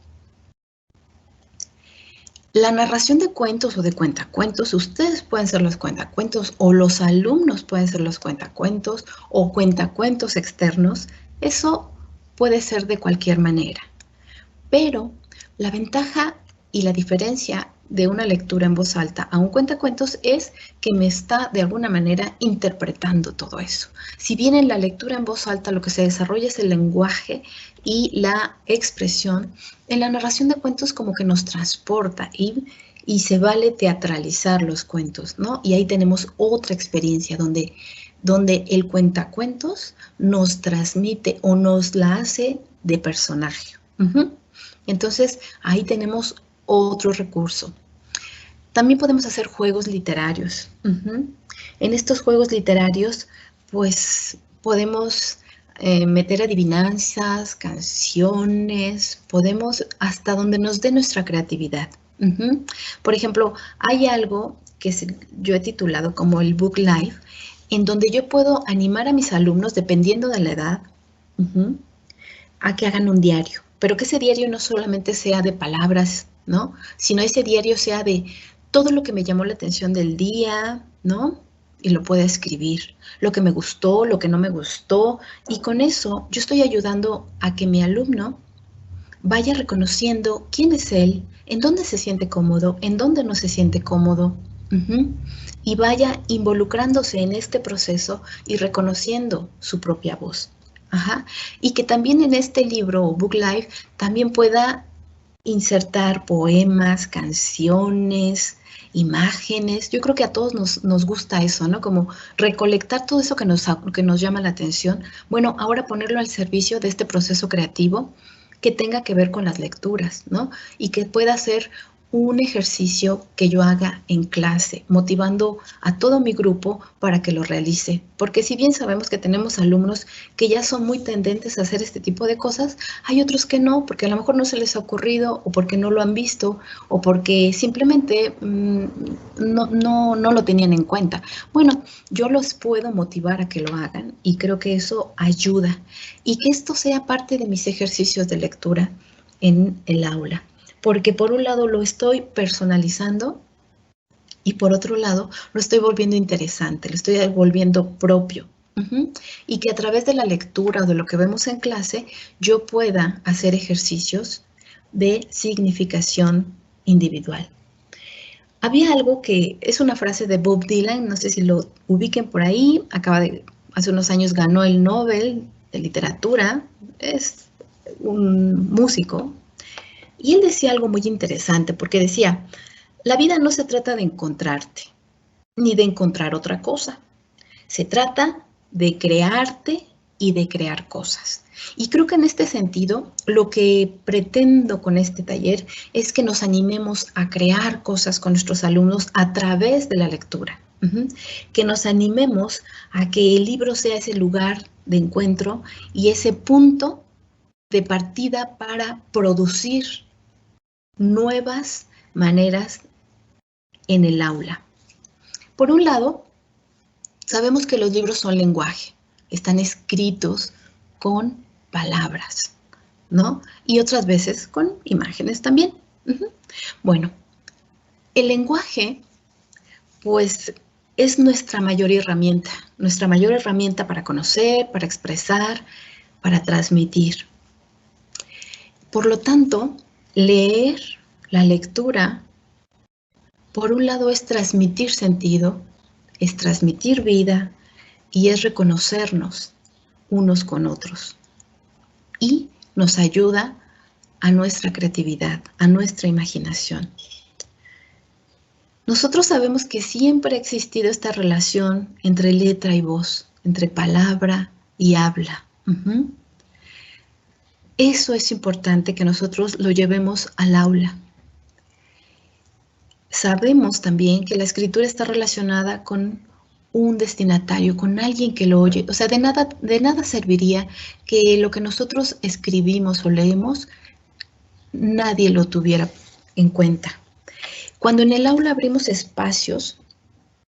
Speaker 2: La narración de cuentos o de cuentacuentos, ustedes pueden ser los cuentacuentos o los alumnos pueden ser los cuentacuentos o cuentacuentos externos. Eso puede ser de cualquier manera. Pero la ventaja y la diferencia de una lectura en voz alta a un cuentacuentos es que me está de alguna manera interpretando todo eso. Si bien en la lectura en voz alta lo que se desarrolla es el lenguaje y la expresión, en la narración de cuentos como que nos transporta y se vale teatralizar los cuentos, ¿no? Y ahí tenemos otra experiencia donde el cuentacuentos nos transmite o nos la hace de personaje. Entonces, ahí tenemos otro recurso. También podemos hacer juegos literarios. En estos juegos literarios, pues, podemos meter adivinanzas, canciones, podemos hasta donde nos dé nuestra creatividad. Por ejemplo, hay algo que yo he titulado como el Book Life, en donde yo puedo animar a mis alumnos, dependiendo de la edad, a que hagan un diario, pero que ese diario no solamente sea de palabras, ¿no? Sino ese diario sea de todo lo que me llamó la atención del día, ¿no? Y lo pueda escribir, lo que me gustó, lo que no me gustó, y con eso yo estoy ayudando a que mi alumno vaya reconociendo quién es él, en dónde se siente cómodo, en dónde no se siente cómodo, y vaya involucrándose en este proceso y reconociendo su propia voz. Y que también en este libro o Book Life también pueda insertar poemas, canciones, imágenes. Yo creo que a todos nos gusta eso, ¿no? Como recolectar todo eso que nos llama la atención. Bueno, ahora ponerlo al servicio de este proceso creativo que tenga que ver con las lecturas, ¿no? Y que pueda ser un ejercicio que yo haga en clase, motivando a todo mi grupo para que lo realice. Porque si bien sabemos que tenemos alumnos que ya son muy tendentes a hacer este tipo de cosas, hay otros que no, porque a lo mejor no se les ha ocurrido, o porque no lo han visto, o porque simplemente no lo tenían en cuenta. Bueno, yo los puedo motivar a que lo hagan y creo que eso ayuda. Y que esto sea parte de mis ejercicios de lectura en el aula. Porque por un lado lo estoy personalizando y por otro lado lo estoy volviendo interesante, lo estoy volviendo propio. Y que a través de la lectura o de lo que vemos en clase, yo pueda hacer ejercicios de significación individual. Había algo que es una frase de Bob Dylan, no sé si lo ubiquen por ahí, hace unos años ganó el Nobel de Literatura, es un músico. Y él decía algo muy interesante, porque decía, la vida no se trata de encontrarte, ni de encontrar otra cosa. Se trata de crearte y de crear cosas. Y creo que en este sentido, lo que pretendo con este taller es que nos animemos a crear cosas con nuestros alumnos a través de la lectura. Que nos animemos a que el libro sea ese lugar de encuentro y ese punto de partida para producir nuevas maneras en el aula. Por un lado, sabemos que los libros son lenguaje, están escritos con palabras, ¿no? Y otras veces con imágenes también. Bueno, el lenguaje, pues, es nuestra mayor herramienta para conocer, para expresar, para transmitir. Por lo tanto, leer, la lectura, por un lado es transmitir sentido, es transmitir vida y es reconocernos unos con otros. Y nos ayuda a nuestra creatividad, a nuestra imaginación. Nosotros sabemos que siempre ha existido esta relación entre letra y voz, entre palabra y habla. Eso es importante que nosotros lo llevemos al aula. Sabemos también que la escritura está relacionada con un destinatario, con alguien que lo oye. O sea, de nada serviría que lo que nosotros escribimos o leemos, nadie lo tuviera en cuenta. Cuando en el aula abrimos espacios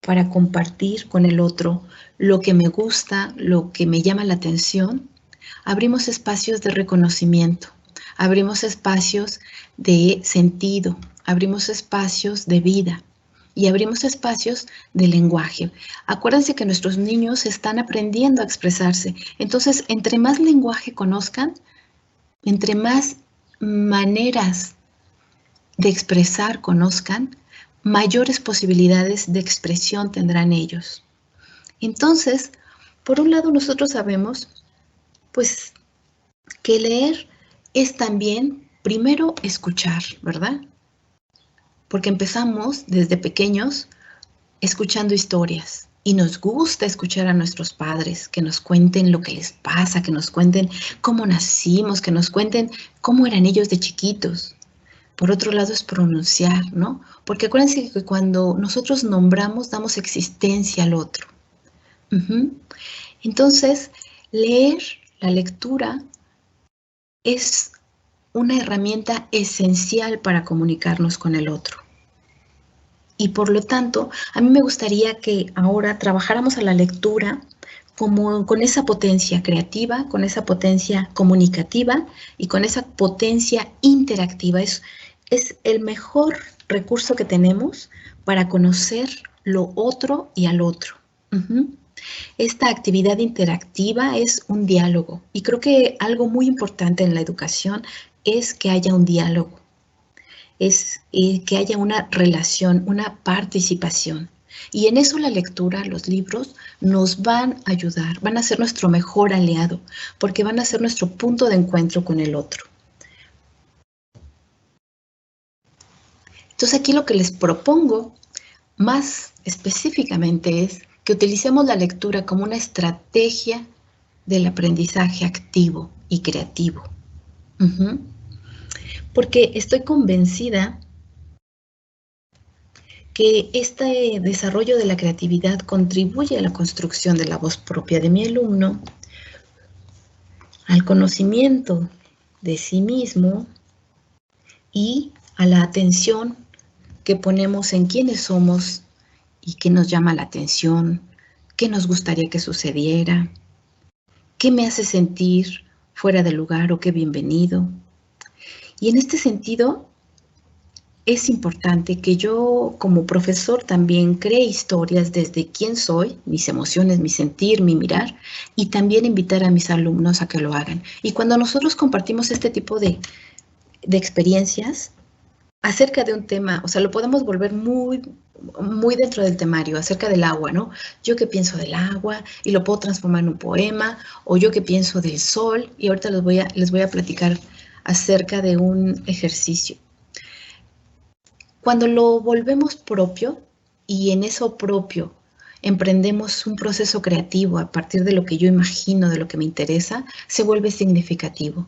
Speaker 2: para compartir con el otro lo que me gusta, lo que me llama la atención, abrimos espacios de reconocimiento, abrimos espacios de sentido, abrimos espacios de vida y abrimos espacios de lenguaje. Acuérdense que nuestros niños están aprendiendo a expresarse. Entonces, entre más lenguaje conozcan, entre más maneras de expresar conozcan, mayores posibilidades de expresión tendrán ellos. Entonces, por un lado, nosotros sabemos, pues, que leer es también, primero, escuchar, ¿verdad? Porque empezamos desde pequeños escuchando historias y nos gusta escuchar a nuestros padres, que nos cuenten lo que les pasa, que nos cuenten cómo nacimos, que nos cuenten cómo eran ellos de chiquitos. Por otro lado es pronunciar, ¿no? Porque acuérdense que cuando nosotros nombramos, damos existencia al otro. Entonces, leer, la lectura, es una herramienta esencial para comunicarnos con el otro. Y por lo tanto, a mí me gustaría que ahora trabajáramos a la lectura como con esa potencia creativa, con esa potencia comunicativa y con esa potencia interactiva. Es el mejor recurso que tenemos para conocer lo otro y al otro. Esta actividad interactiva es un diálogo y creo que algo muy importante en la educación es que haya un diálogo, es que haya una relación, una participación. Y en eso la lectura, los libros, nos van a ayudar, van a ser nuestro mejor aliado, porque van a ser nuestro punto de encuentro con el otro. Entonces aquí lo que les propongo más específicamente es que utilicemos la lectura como una estrategia del aprendizaje activo y creativo. Porque estoy convencida que este desarrollo de la creatividad contribuye a la construcción de la voz propia de mi alumno, al conocimiento de sí mismo y a la atención que ponemos en quiénes somos y qué nos llama la atención, qué nos gustaría que sucediera, qué me hace sentir fuera de lugar o qué bienvenido. Y en este sentido, es importante que yo como profesor también cree historias desde quién soy, mis emociones, mi sentir, mi mirar, y también invitar a mis alumnos a que lo hagan. Y cuando nosotros compartimos este tipo de experiencias acerca de un tema, o sea, lo podemos volver muy dentro del temario, acerca del agua, ¿no? Yo que pienso del agua y lo puedo transformar en un poema, o yo que pienso del sol, y ahorita les voy a platicar acerca de un ejercicio. Cuando lo volvemos propio y en eso propio emprendemos un proceso creativo a partir de lo que yo imagino, de lo que me interesa, se vuelve significativo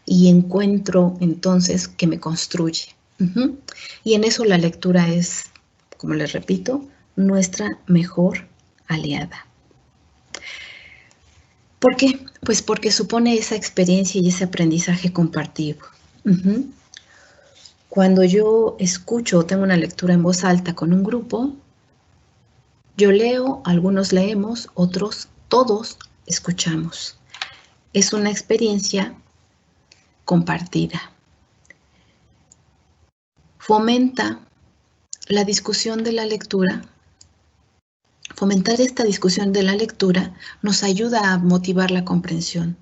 Speaker 2: y encuentro entonces que me construye. Y en eso la lectura es, como les repito, nuestra mejor aliada. ¿Por qué? Pues porque supone esa experiencia y ese aprendizaje compartido. Cuando yo escucho o tengo una lectura en voz alta con un grupo, yo leo, algunos leemos, otros, todos escuchamos. Es una experiencia compartida. Fomenta la discusión de la lectura. Fomentar esta discusión de la lectura nos ayuda a motivar la comprensión.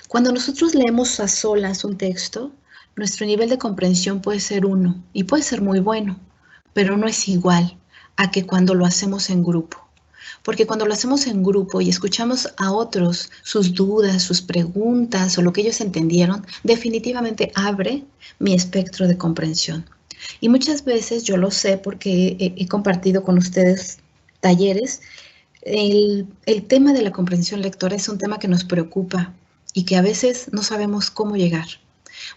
Speaker 2: Cuando nosotros leemos a solas un texto, nuestro nivel de comprensión puede ser 1 y puede ser muy bueno, pero no es igual a que cuando lo hacemos en grupo. Porque cuando lo hacemos en grupo y escuchamos a otros sus dudas, sus preguntas o lo que ellos entendieron, definitivamente abre mi espectro de comprensión. Y muchas veces yo lo sé porque he compartido con ustedes talleres. El tema de la comprensión lectora es un tema que nos preocupa y que a veces no sabemos cómo llegar.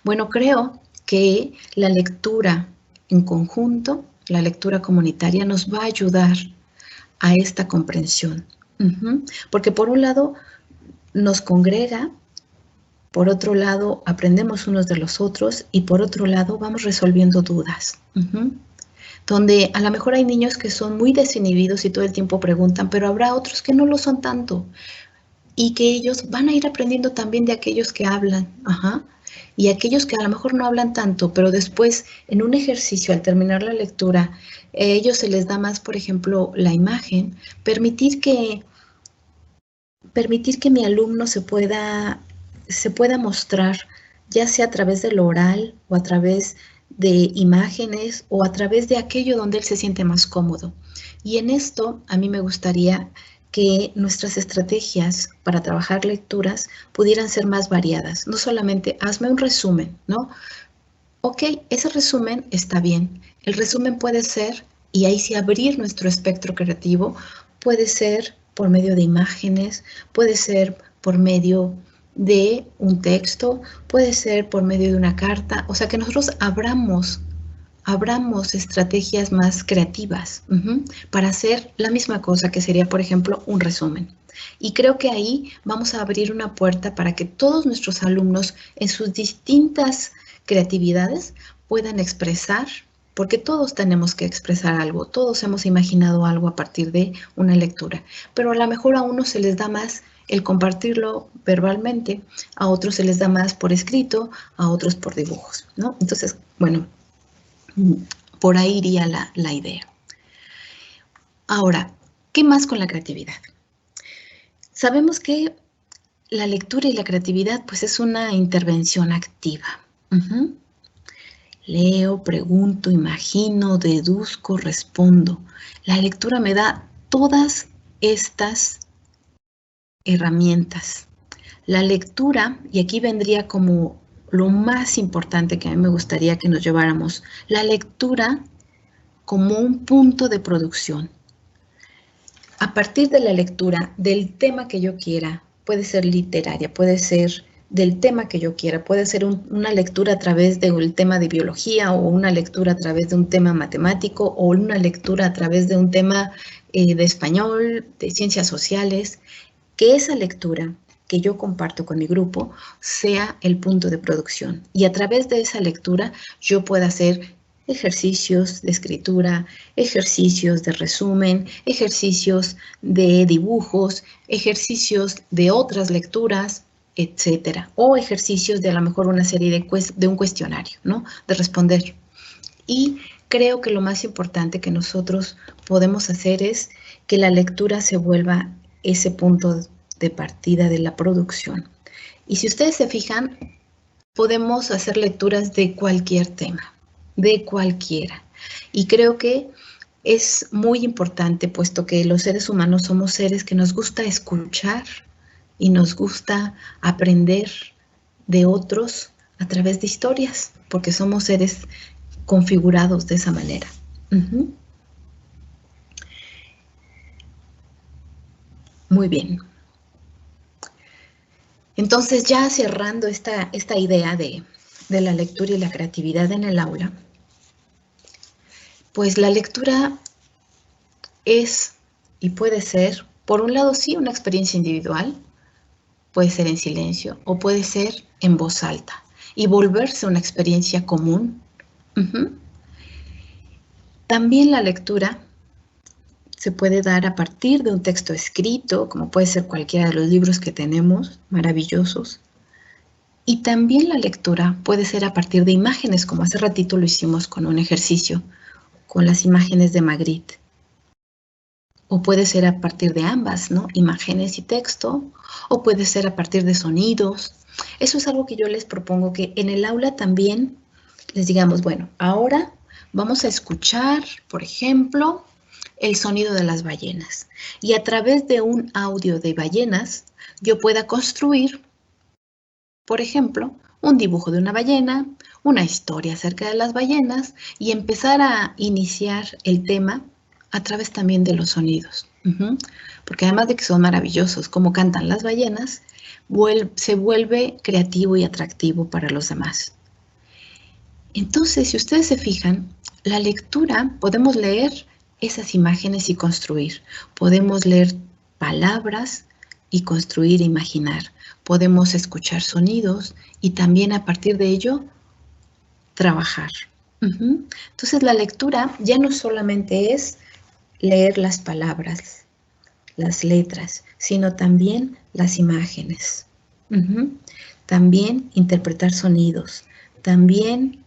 Speaker 2: Bueno, creo que la lectura en conjunto, la lectura comunitaria, nos va a ayudar a esta comprensión. Porque por un lado nos congrega, por otro lado aprendemos unos de los otros y por otro lado vamos resolviendo dudas. Donde a lo mejor hay niños que son muy desinhibidos y todo el tiempo preguntan, pero habrá otros que no lo son tanto y que ellos van a ir aprendiendo también de aquellos que hablan. Y aquellos que a lo mejor no hablan tanto, pero después en un ejercicio al terminar la lectura, a ellos se les da más, por ejemplo, la imagen, permitir que mi alumno se pueda mostrar, ya sea a través de lo oral o a través de imágenes o a través de aquello donde él se siente más cómodo. Y en esto a mí me gustaría que nuestras estrategias para trabajar lecturas pudieran ser más variadas. No solamente hazme un resumen, ¿no? Ok, ese resumen está bien. El resumen puede ser, y ahí sí abrir nuestro espectro creativo, puede ser por medio de imágenes, puede ser por medio de un texto, puede ser por medio de una carta. O sea, que nosotros abramos estrategias más creativas para hacer la misma cosa que sería, por ejemplo, un resumen. Y creo que ahí vamos a abrir una puerta para que todos nuestros alumnos en sus distintas creatividades puedan expresar, porque todos tenemos que expresar algo, todos hemos imaginado algo a partir de una lectura, pero a lo mejor a unos se les da más el compartirlo verbalmente, a otros se les da más por escrito, a otros por dibujos, ¿no? Entonces, bueno, por ahí iría la idea. Ahora, ¿qué más con la creatividad? Sabemos que la lectura y la creatividad, pues, es una intervención activa. Leo, pregunto, imagino, deduzco, respondo. La lectura me da todas estas herramientas. La lectura, y aquí vendría como lo más importante que a mí me gustaría que nos lleváramos, la lectura como un punto de producción. A partir de la lectura del tema que yo quiera, puede ser literaria, puede ser del tema que yo quiera, puede ser una lectura a través del tema de biología o una lectura a través de un tema matemático o una lectura a través de un tema de español, de ciencias sociales, que esa lectura que yo comparto con mi grupo sea el punto de producción y a través de esa lectura yo pueda hacer ejercicios de escritura, ejercicios de resumen, ejercicios de dibujos, ejercicios de otras lecturas, etcétera, o ejercicios de a lo mejor una serie de un cuestionario, ¿no? De responder. Y creo que lo más importante que nosotros podemos hacer es que la lectura se vuelva ese punto de partida de la producción. Y si ustedes se fijan, podemos hacer lecturas de cualquier tema, de cualquiera. Y creo que es muy importante, puesto que los seres humanos somos seres que nos gusta escuchar y nos gusta aprender de otros a través de historias, porque somos seres configurados de esa manera. Muy bien. Entonces, ya cerrando esta idea de la lectura y la creatividad en el aula, pues la lectura es y puede ser, por un lado, sí, una experiencia individual, puede ser en silencio o puede ser en voz alta y volverse una experiencia común. También la lectura se puede dar a partir de un texto escrito, como puede ser cualquiera de los libros que tenemos, maravillosos. Y también la lectura puede ser a partir de imágenes, como hace ratito lo hicimos con un ejercicio, con las imágenes de Magritte. O puede ser a partir de ambas, ¿no? Imágenes y texto, o puede ser a partir de sonidos. Eso es algo que yo les propongo que en el aula también les digamos, bueno, ahora vamos a escuchar, por ejemplo, el sonido de las ballenas. Y a través de un audio de ballenas, yo pueda construir, por ejemplo, un dibujo de una ballena, una historia acerca de las ballenas y empezar a iniciar el tema a través también de los sonidos. Porque además de que son maravillosos como cantan las ballenas, se vuelve creativo y atractivo para los demás. Entonces, si ustedes se fijan, la lectura, podemos leer esas imágenes y construir. Podemos leer palabras y construir e imaginar. Podemos escuchar sonidos y también a partir de ello trabajar. Entonces, la lectura ya no solamente es leer las palabras, las letras, sino también las imágenes. También interpretar sonidos. También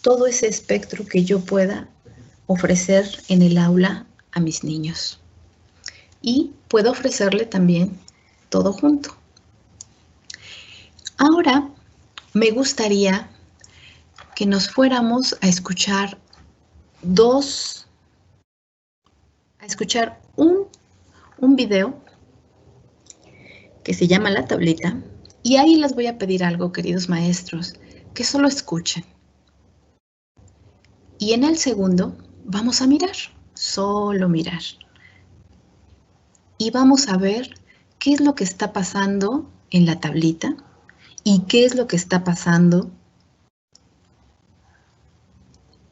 Speaker 2: todo ese espectro que yo pueda ofrecer en el aula a mis niños. Y puedo ofrecerle también todo junto. Ahora me gustaría que nos fuéramos a escuchar un video que se llama La Tablita. Y ahí les voy a pedir algo, queridos maestros, que solo escuchen. Y en el segundo vamos a mirar, solo mirar. Y vamos a ver qué es lo que está pasando en la tablita y qué es lo que está pasando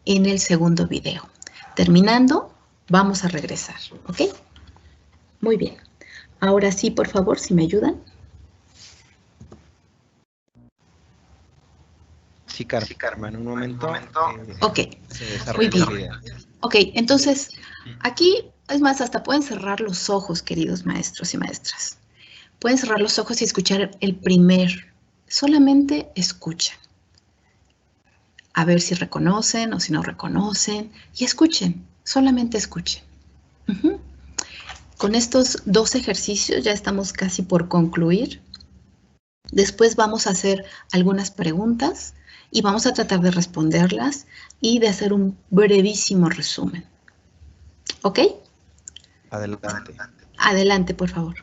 Speaker 2: en el segundo video. Terminando, vamos a regresar, ¿ok? Muy bien. Ahora sí, por favor, si me ayudan.
Speaker 3: Sí, Carmen, en un momento
Speaker 2: Ok,
Speaker 3: se
Speaker 2: muy
Speaker 3: desarrolla
Speaker 2: bien.
Speaker 3: el video.
Speaker 2: Ok, entonces, aquí, es más, hasta pueden cerrar los ojos, queridos maestros y maestras. Pueden cerrar los ojos y escuchar el primer. Solamente escuchen. A ver si reconocen o si no reconocen. Y escuchen, solamente escuchen. Ujú. Con estos 2 ejercicios ya estamos casi por concluir. Después vamos a hacer algunas preguntas y vamos a tratar de responderlas y de hacer un brevísimo resumen. ¿Ok?
Speaker 3: Adelante.
Speaker 2: Adelante, por favor.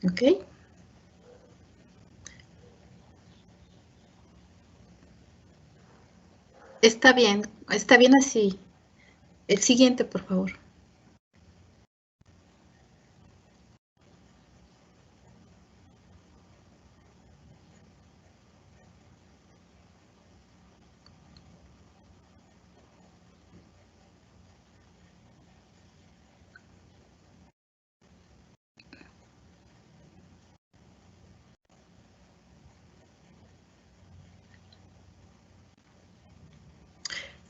Speaker 2: ¿Ok? Está bien así. El siguiente, por favor.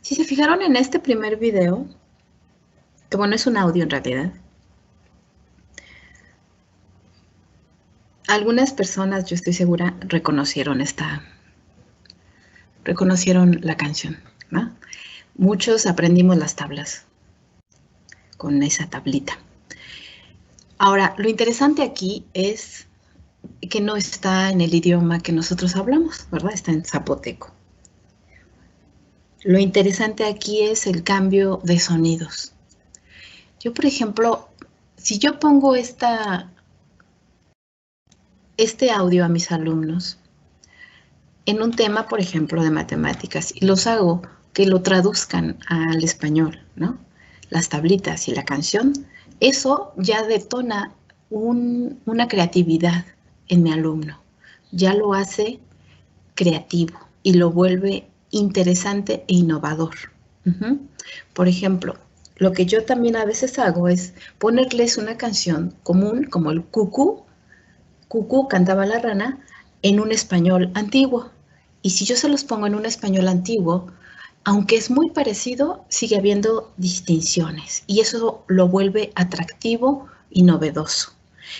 Speaker 2: Si se fijaron en este primer video, que bueno, es un audio en realidad, algunas personas, yo estoy segura, reconocieron la canción, ¿no? Muchos aprendimos las tablas con esa tablita. Ahora, lo interesante aquí es que no está en el idioma que nosotros hablamos, ¿verdad? Está en zapoteco. Lo interesante aquí es el cambio de sonidos. Yo, por ejemplo, si yo pongo este audio a mis alumnos en un tema, por ejemplo, de matemáticas, y los hago que lo traduzcan al español, ¿no? Las tablitas y la canción, eso ya detona una creatividad en mi alumno. Ya lo hace creativo y lo vuelve interesante e innovador. Por ejemplo, lo que yo también a veces hago es ponerles una canción común, como el cucú, cucú cantaba la rana, en un español antiguo. Y si yo se los pongo en un español antiguo, aunque es muy parecido, sigue habiendo distinciones y eso lo vuelve atractivo y novedoso.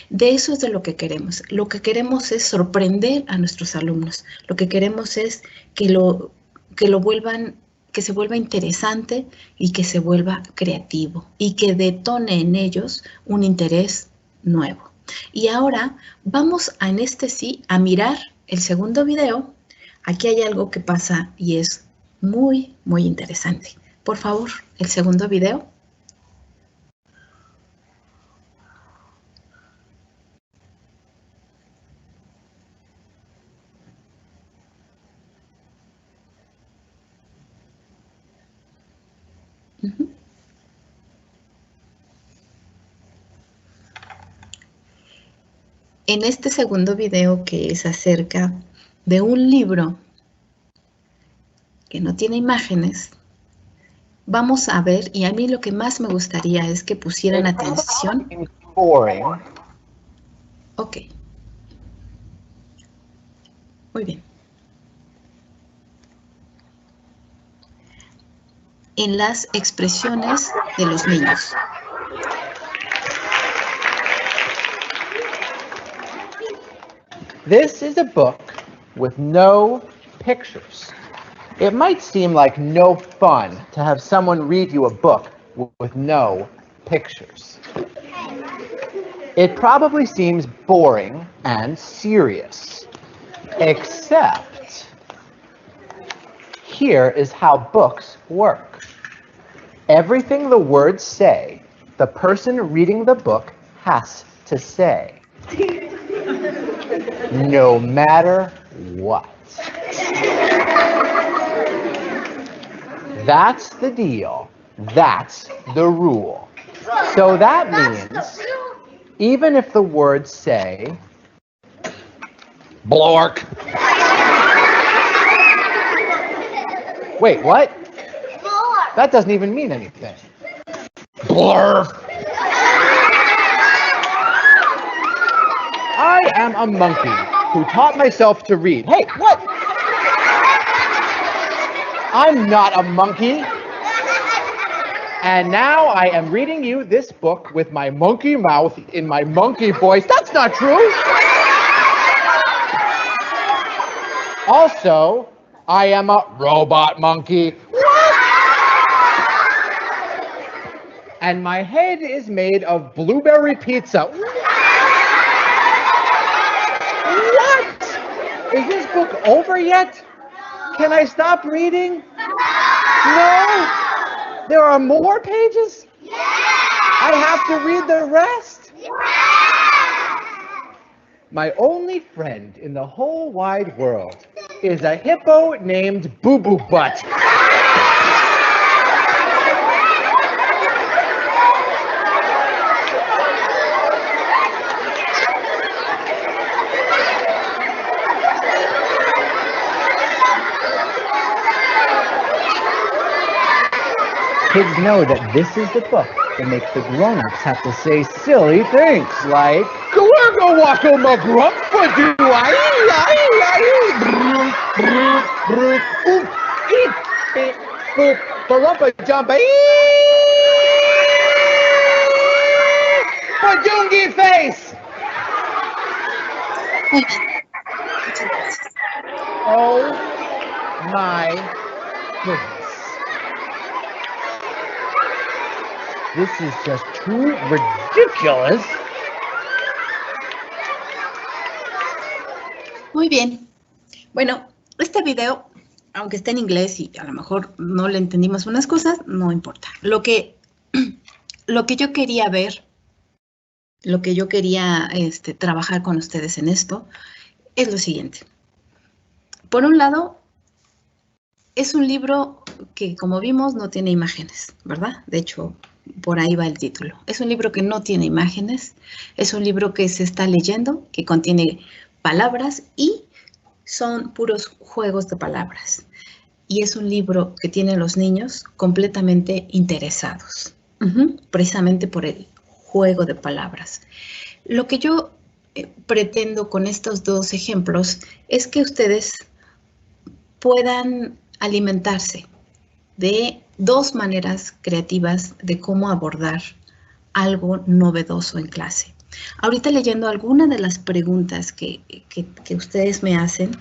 Speaker 2: De eso es de lo que queremos. Lo que queremos es sorprender a nuestros alumnos. Lo que queremos es que que se vuelva interesante y que se vuelva creativo y que detone en ellos un interés nuevo. Y ahora vamos en este sí a mirar el segundo video. Aquí hay algo que pasa y es muy, muy interesante. Por favor, el segundo video. En este segundo video, que es acerca de un libro que no tiene imágenes, vamos a ver, y a mí lo que más me gustaría es que pusieran atención.
Speaker 4: Boring.
Speaker 2: Ok. Muy bien. En las expresiones de los niños.
Speaker 4: This is a book with no pictures. It might seem like no fun to have someone read you a book with no pictures. It probably seems boring and serious, except here is how books work. Everything the words say, the person reading the book has to say. No matter what. That's the deal. That's the rule. So that means even if the words say, Blork. Wait, what? That doesn't even mean anything. Blurf. I am a monkey who taught myself to read. Hey, what? I'm not a monkey. And now I am reading you this book with my monkey mouth in my monkey voice. That's not true. Also, I am a robot monkey. And my head is made of blueberry pizza. What? Is this book over yet? Can I stop reading? No? There are more pages? I have to read the rest? My only friend in the whole wide world is a hippo named Boo Boo Butt. Kids know that this is the book that makes the grown-ups have to say silly things like Kawaga waka magrumpa do Barumpa jumpa Badungi face. Oh my goodness. This is just too ridiculous.
Speaker 2: Muy bien. Bueno, este video, aunque está en inglés y a lo mejor no le entendimos unas cosas, no importa. Lo que yo quería ver, lo que yo quería trabajar con ustedes en esto, es lo siguiente. Por un lado, es un libro que, como vimos, no tiene imágenes, ¿verdad? De hecho, por ahí va el título. Es un libro que no tiene imágenes, es un libro que se está leyendo, que contiene palabras y son puros juegos de palabras. Y es un libro que tiene a los niños completamente interesados, precisamente por el juego de palabras. Lo que yo pretendo con estos dos ejemplos es que ustedes puedan alimentarse de dos maneras creativas de cómo abordar algo novedoso en clase. Ahorita leyendo algunas de las preguntas que ustedes me hacen,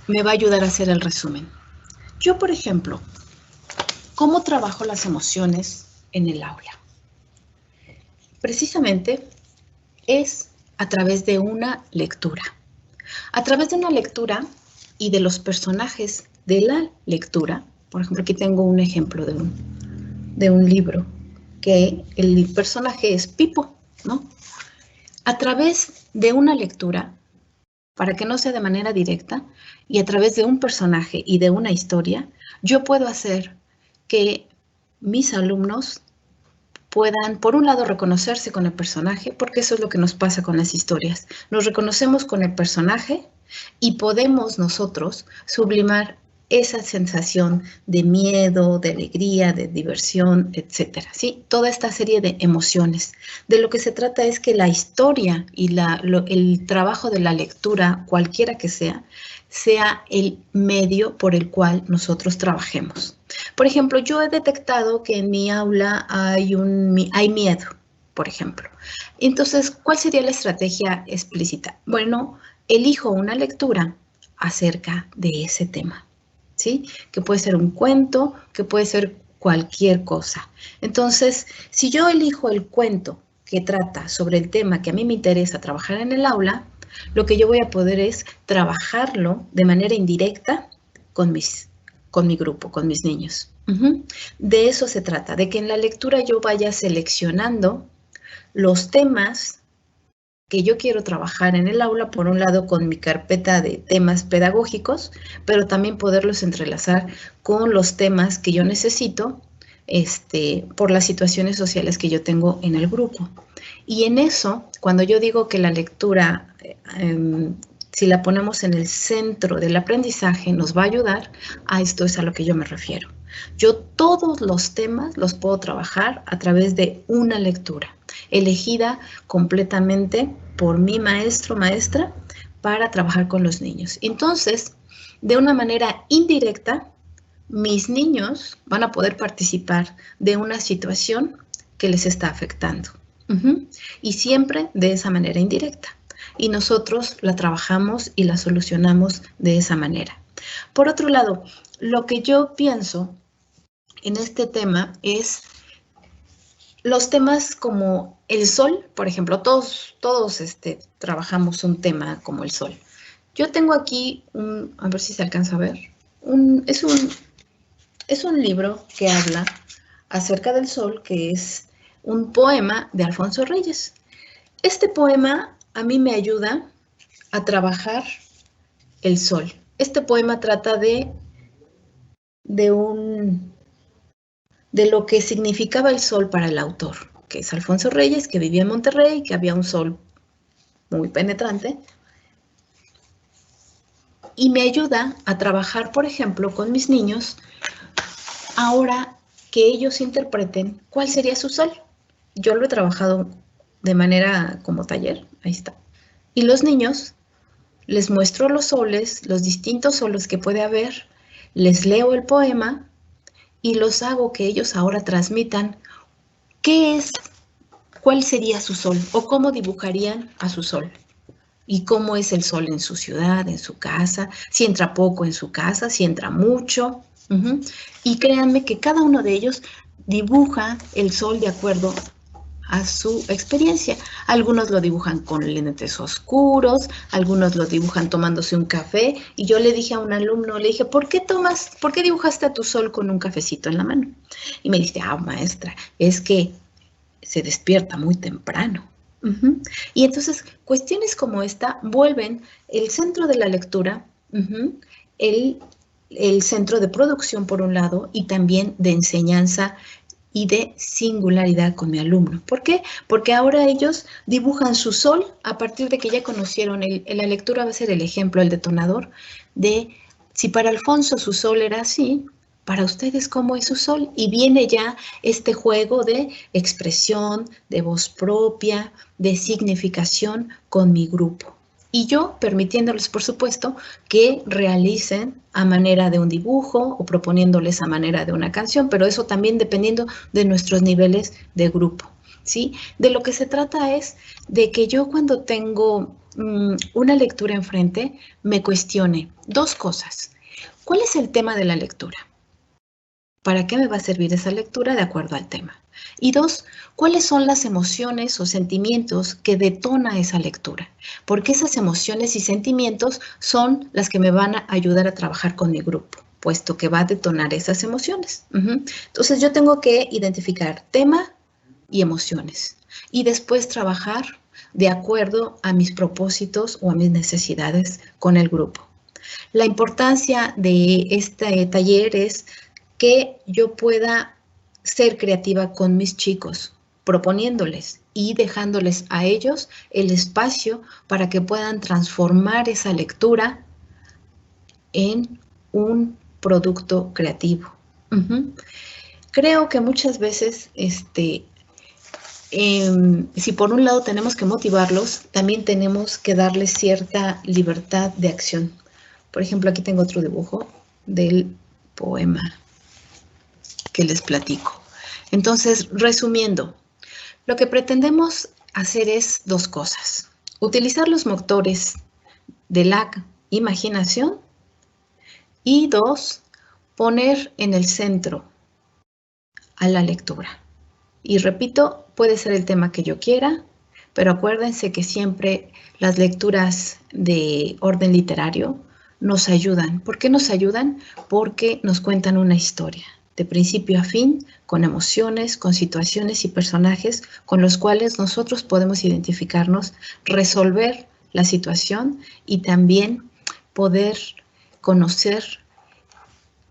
Speaker 2: me va a ayudar a hacer el resumen. Yo, por ejemplo, ¿cómo trabajo las emociones en el aula? Precisamente es a través de una lectura. A través de una lectura y de los personajes de la lectura. Por ejemplo, aquí tengo un ejemplo de un libro que el personaje es Pipo, ¿no? A través de una lectura, para que no sea de manera directa, y a través de un personaje y de una historia, yo puedo hacer que mis alumnos puedan, por un lado, reconocerse con el personaje, porque eso es lo que nos pasa con las historias. Nos reconocemos con el personaje y podemos nosotros sublimar esa sensación de miedo, de alegría, de diversión, etcétera, ¿sí? Toda esta serie de emociones. De lo que se trata es que la historia y el trabajo de la lectura, cualquiera que sea el medio por el cual nosotros trabajemos. Por ejemplo, yo he detectado que en mi aula hay miedo, por ejemplo. Entonces, ¿cuál sería la estrategia explícita? Bueno, elijo una lectura acerca de ese tema, ¿sí? Que puede ser un cuento, que puede ser cualquier cosa. Entonces, si yo elijo el cuento que trata sobre el tema que a mí me interesa trabajar en el aula, lo que yo voy a poder es trabajarlo de manera indirecta con mi grupo, con mis niños. De eso se trata, de que en la lectura yo vaya seleccionando los temas que yo quiero trabajar en el aula, por un lado con mi carpeta de temas pedagógicos, pero también poderlos entrelazar con los temas que yo necesito por las situaciones sociales que yo tengo en el grupo. Y en eso, cuando yo digo que la lectura, si la ponemos en el centro del aprendizaje, nos va a ayudar, a esto es a lo que yo me refiero. Yo todos los temas los puedo trabajar a través de una lectura, elegida completamente por mi maestro o maestra para trabajar con los niños. Entonces, de una manera indirecta, mis niños van a poder participar de una situación que les está afectando. Y siempre de esa manera indirecta. Y nosotros la trabajamos y la solucionamos de esa manera. Por otro lado, lo que yo pienso en este tema es los temas como el sol, por ejemplo, todos trabajamos un tema como el sol. Yo tengo aquí a ver si se alcanza a ver, es un libro que habla acerca del sol, que es un poema de Alfonso Reyes. Este poema a mí me ayuda a trabajar el sol. Este poema trata de lo que significaba el sol para el autor, que es Alfonso Reyes, que vivía en Monterrey, que había un sol muy penetrante. Y me ayuda a trabajar, por ejemplo, con mis niños, ahora que ellos interpreten cuál sería su sol. Yo lo he trabajado de manera como taller, ahí está. Y los niños, les muestro los soles, los distintos soles que puede haber, les leo el poema y los hago que ellos ahora transmitan cuál sería su sol o cómo dibujarían a su sol. Y cómo es el sol en su ciudad, en su casa, si entra poco en su casa, si entra mucho. Y créanme que cada uno de ellos dibuja el sol de acuerdo a su experiencia. Algunos lo dibujan con lentes oscuros, algunos lo dibujan tomándose un café. Y yo le dije a un alumno, le dije, ¿por qué dibujaste a tu sol con un cafecito en la mano? Y me dice, maestra, es que se despierta muy temprano. Y entonces, cuestiones como esta vuelven el centro de la lectura, el centro de producción por un lado y también de enseñanza y de singularidad con mi alumno. ¿Por qué? Porque ahora ellos dibujan su sol a partir de que ya conocieron, la lectura va a ser el ejemplo, el detonador de si para Alfonso su sol era así, para ustedes cómo es su sol, y viene ya este juego de expresión, de voz propia, de significación con mi grupo. Y yo permitiéndoles, por supuesto, que realicen a manera de un dibujo o proponiéndoles a manera de una canción, pero eso también dependiendo de nuestros niveles de grupo, ¿sí? De lo que se trata es de que yo cuando tengo una lectura enfrente, me cuestione dos cosas. ¿Cuál es el tema de la lectura? ¿Para qué me va a servir esa lectura de acuerdo al tema? Y dos, ¿cuáles son las emociones o sentimientos que detona esa lectura? Porque esas emociones y sentimientos son las que me van a ayudar a trabajar con mi grupo, puesto que va a detonar esas emociones. Entonces yo tengo que identificar tema y emociones y después trabajar de acuerdo a mis propósitos o a mis necesidades con el grupo. La importancia de este taller es que yo pueda ser creativa con mis chicos, proponiéndoles y dejándoles a ellos el espacio para que puedan transformar esa lectura en un producto creativo. Creo que muchas veces, si por un lado tenemos que motivarlos, también tenemos que darles cierta libertad de acción. Por ejemplo, aquí tengo otro dibujo del poema que les platico. Entonces, resumiendo, lo que pretendemos hacer es dos cosas. Utilizar los motores de la imaginación y dos, poner en el centro a la lectura. Y repito, puede ser el tema que yo quiera, pero acuérdense que siempre las lecturas de orden literario nos ayudan. ¿Por qué nos ayudan? Porque nos cuentan una historia, de principio a fin, con emociones, con situaciones y personajes con los cuales nosotros podemos identificarnos, resolver la situación y también poder conocer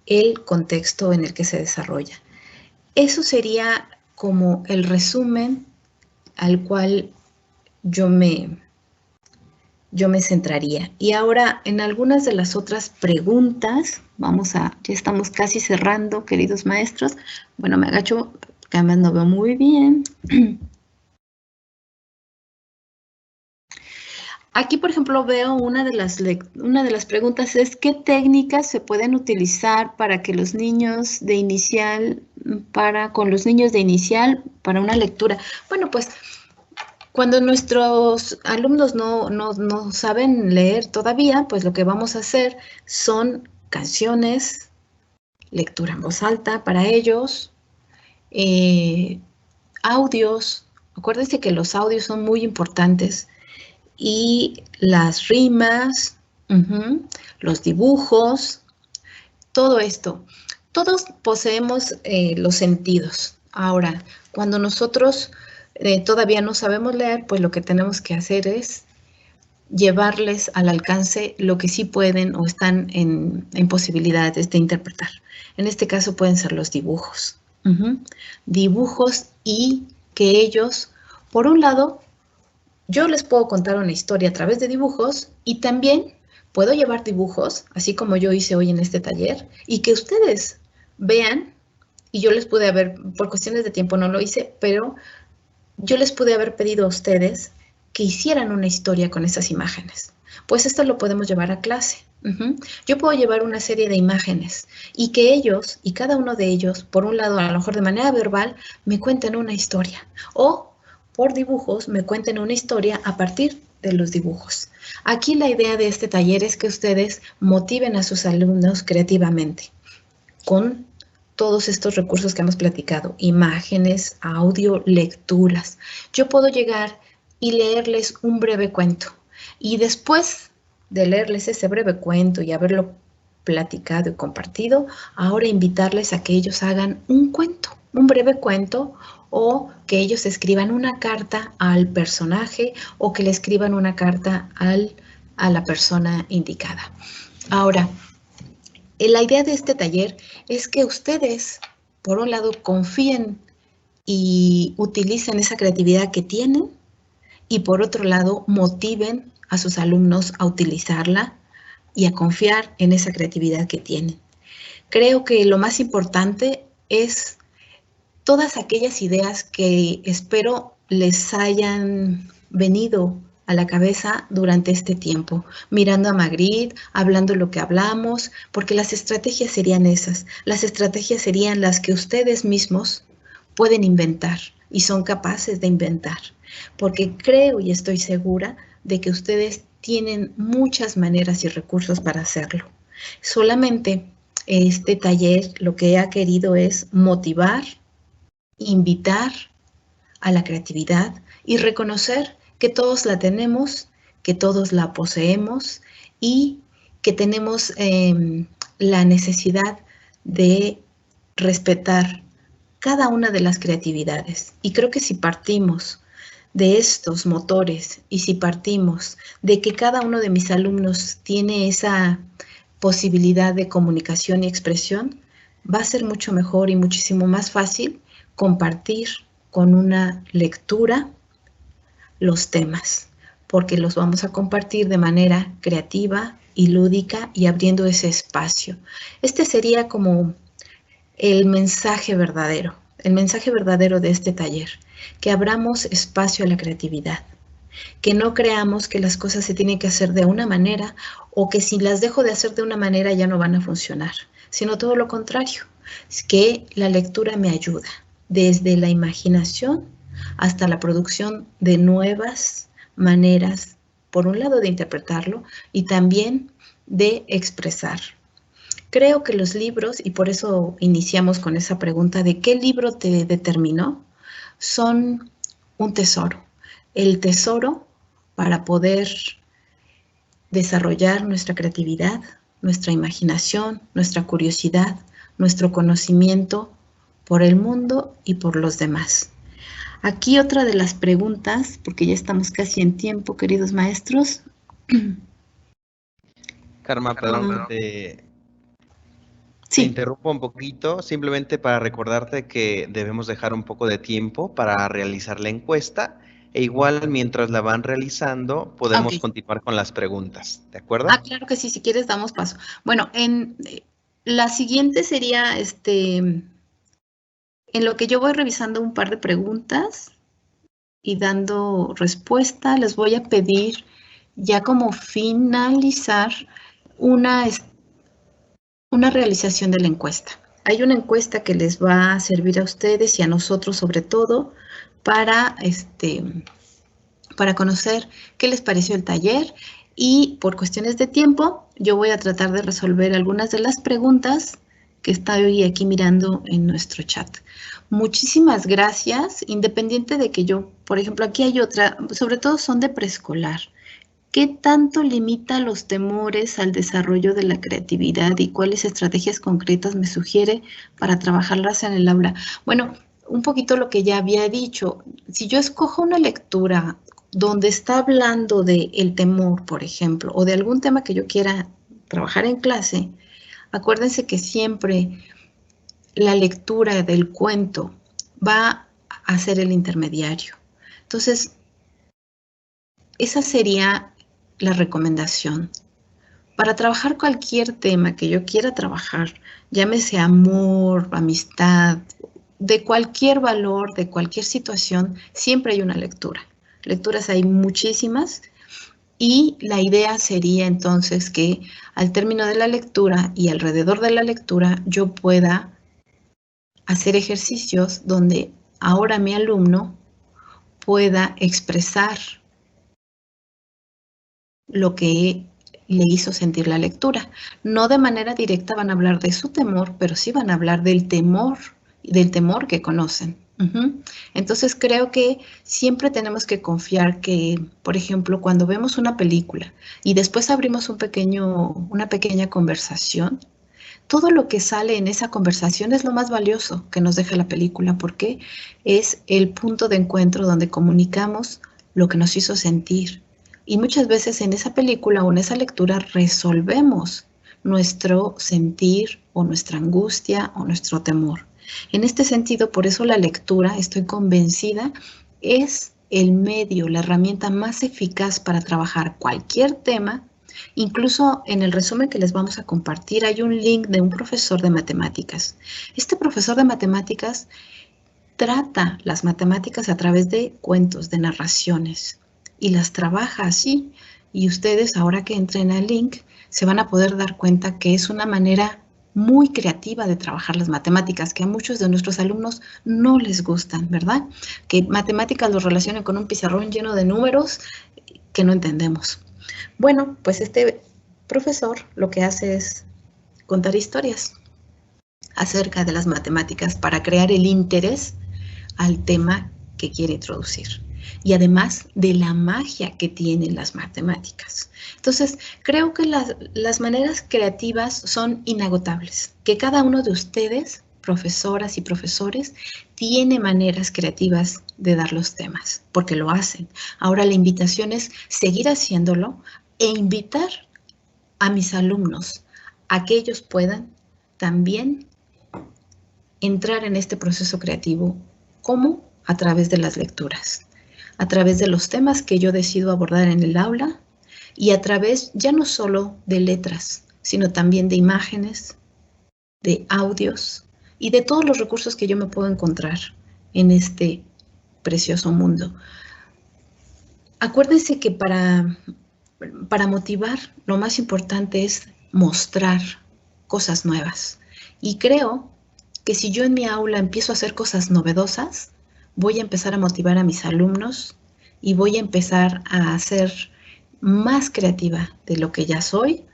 Speaker 2: el contexto en el que se desarrolla. Eso sería como el resumen al cual yo me centraría. Y ahora, en algunas de las otras preguntas, ya estamos casi cerrando, queridos maestros. Bueno, me agacho, que además no veo muy bien. Aquí, por ejemplo, veo una de las preguntas es ¿qué técnicas se pueden utilizar para que los niños de inicial, con los niños de inicial para una lectura? Bueno, pues cuando nuestros alumnos no saben leer todavía, pues lo que vamos a hacer son canciones, lectura en voz alta para ellos, audios. Acuérdense que los audios son muy importantes. Y las rimas, los dibujos, todo esto. Todos poseemos los sentidos. Ahora, cuando nosotros todavía no sabemos leer, pues lo que tenemos que hacer es llevarles al alcance lo que sí pueden o están en posibilidades de interpretar. En este caso pueden ser los dibujos. Dibujos y que ellos, por un lado, yo les puedo contar una historia a través de dibujos y también puedo llevar dibujos, así como yo hice hoy en este taller, y que ustedes vean, y yo les pude haber, por cuestiones de tiempo no lo hice, pero yo les pude haber pedido a ustedes que hicieran una historia con esas imágenes. Pues esto lo podemos llevar a clase. Yo puedo llevar una serie de imágenes y que ellos, y cada uno de ellos, por un lado, a lo mejor de manera verbal, me cuenten una historia. O por dibujos me cuenten una historia a partir de los dibujos. Aquí la idea de este taller es que ustedes motiven a sus alumnos creativamente con todos estos recursos que hemos platicado, imágenes, audio, lecturas. Yo puedo llegar y leerles un breve cuento y después de leerles ese breve cuento y haberlo platicado y compartido, ahora invitarles a que ellos hagan un cuento, un breve cuento, o que ellos escriban una carta al personaje o que le escriban una carta a la persona indicada. Ahora, la idea de este taller es que ustedes, por un lado, confíen y utilicen esa creatividad que tienen y por otro lado, motiven a sus alumnos a utilizarla y a confiar en esa creatividad que tienen. Creo que lo más importante es todas aquellas ideas que espero les hayan venido a la cabeza durante este tiempo, mirando a Magritte, hablando lo que hablamos, porque las estrategias serían esas. Las estrategias serían las que ustedes mismos pueden inventar y son capaces de inventar, porque creo y estoy segura de que ustedes tienen muchas maneras y recursos para hacerlo. Solamente este taller lo que ha querido es motivar, invitar a la creatividad y reconocer que todos la tenemos, que todos la poseemos y que tenemos la necesidad de respetar cada una de las creatividades. Y creo que si partimos de estos motores y si partimos de que cada uno de mis alumnos tiene esa posibilidad de comunicación y expresión, va a ser mucho mejor y muchísimo más fácil compartir con una lectura los temas, porque los vamos a compartir de manera creativa, y lúdica y abriendo ese espacio. Este sería como el mensaje verdadero de este taller, que abramos espacio a la creatividad, que no creamos que las cosas se tienen que hacer de una manera o que si las dejo de hacer de una manera ya no van a funcionar, sino todo lo contrario, es que la lectura me ayuda desde la imaginación hasta la producción de nuevas maneras, por un lado de interpretarlo y también de expresar. Creo que los libros, y por eso iniciamos con esa pregunta de ¿qué libro te determinó? Son un tesoro. El tesoro para poder desarrollar nuestra creatividad, nuestra imaginación, nuestra curiosidad, nuestro conocimiento por el mundo y por los demás. Aquí otra de las preguntas, porque ya estamos casi en tiempo, queridos maestros.
Speaker 3: Karma, perdón, te
Speaker 2: Sí,
Speaker 3: interrumpo un poquito, simplemente para recordarte que debemos dejar un poco de tiempo para realizar la encuesta e igual mientras la van realizando podemos
Speaker 2: ok.
Speaker 3: continuar con las preguntas, ¿de acuerdo?
Speaker 2: Claro que sí, si quieres damos paso. Bueno, la siguiente sería, en lo que yo voy revisando un par de preguntas y dando respuesta, les voy a pedir ya como finalizar una realización de la encuesta. Hay una encuesta que les va a servir a ustedes y a nosotros sobre todo para conocer qué les pareció el taller y por cuestiones de tiempo yo voy a tratar de resolver algunas de las preguntas que estoy aquí mirando en nuestro chat. Muchísimas gracias, independiente de que yo, por ejemplo, aquí hay otra, sobre todo son de preescolar. ¿Qué tanto limita los temores al desarrollo de la creatividad y cuáles estrategias concretas me sugiere para trabajarlas en el aula? Bueno, un poquito lo que ya había dicho. Si yo escojo una lectura donde está hablando del temor, por ejemplo, o de algún tema que yo quiera trabajar en clase, acuérdense que siempre la lectura del cuento va a ser el intermediario. Entonces, esa sería la recomendación. Para trabajar cualquier tema que yo quiera trabajar, llámese amor, amistad, de cualquier valor, de cualquier situación, siempre hay una lectura. Lecturas hay muchísimas y la idea sería entonces que al término de la lectura y alrededor de la lectura yo pueda hacer ejercicios donde ahora mi alumno pueda expresar lo que le hizo sentir la lectura. No de manera directa van a hablar de su temor, pero sí van a hablar del temor que conocen. Entonces creo que siempre tenemos que confiar que, por ejemplo, cuando vemos una película y después abrimos una pequeña conversación, todo lo que sale en esa conversación es lo más valioso que nos deja la película, porque es el punto de encuentro donde comunicamos lo que nos hizo sentir. Y muchas veces en esa película o en esa lectura resolvemos nuestro sentir o nuestra angustia o nuestro temor. En este sentido, por eso la lectura, estoy convencida, es el medio, la herramienta más eficaz para trabajar cualquier tema. Incluso en el resumen que les vamos a compartir hay un link de un profesor de matemáticas. Este profesor de matemáticas trata las matemáticas a través de cuentos, de narraciones, y las trabaja así. Y ustedes, ahora que entren al link, se van a poder dar cuenta que es una manera muy creativa de trabajar las matemáticas, que a muchos de nuestros alumnos no les gustan, ¿verdad? Que matemáticas los relacionen con un pizarrón lleno de números que no entendemos. Bueno, pues este profesor lo que hace es contar historias acerca de las matemáticas para crear el interés al tema que quiere introducir. Y además de la magia que tienen las matemáticas. Entonces, creo que las maneras creativas son inagotables, que cada uno de ustedes, profesoras y profesores, tiene maneras creativas de dar los temas, porque lo hacen. Ahora la invitación es seguir haciéndolo e invitar a mis alumnos a que ellos puedan también entrar en este proceso creativo. ¿Cómo? A través de las lecturas, a través de los temas que yo decido abordar en el aula y a través ya no solo de letras, sino también de imágenes, de audios y de todos los recursos que yo me puedo encontrar en este precioso mundo. Acuérdense que para motivar lo más importante es mostrar cosas nuevas. Y creo que si yo en mi aula empiezo a hacer cosas novedosas, voy a empezar a motivar a mis alumnos y voy a empezar a ser más creativa de lo que ya soy,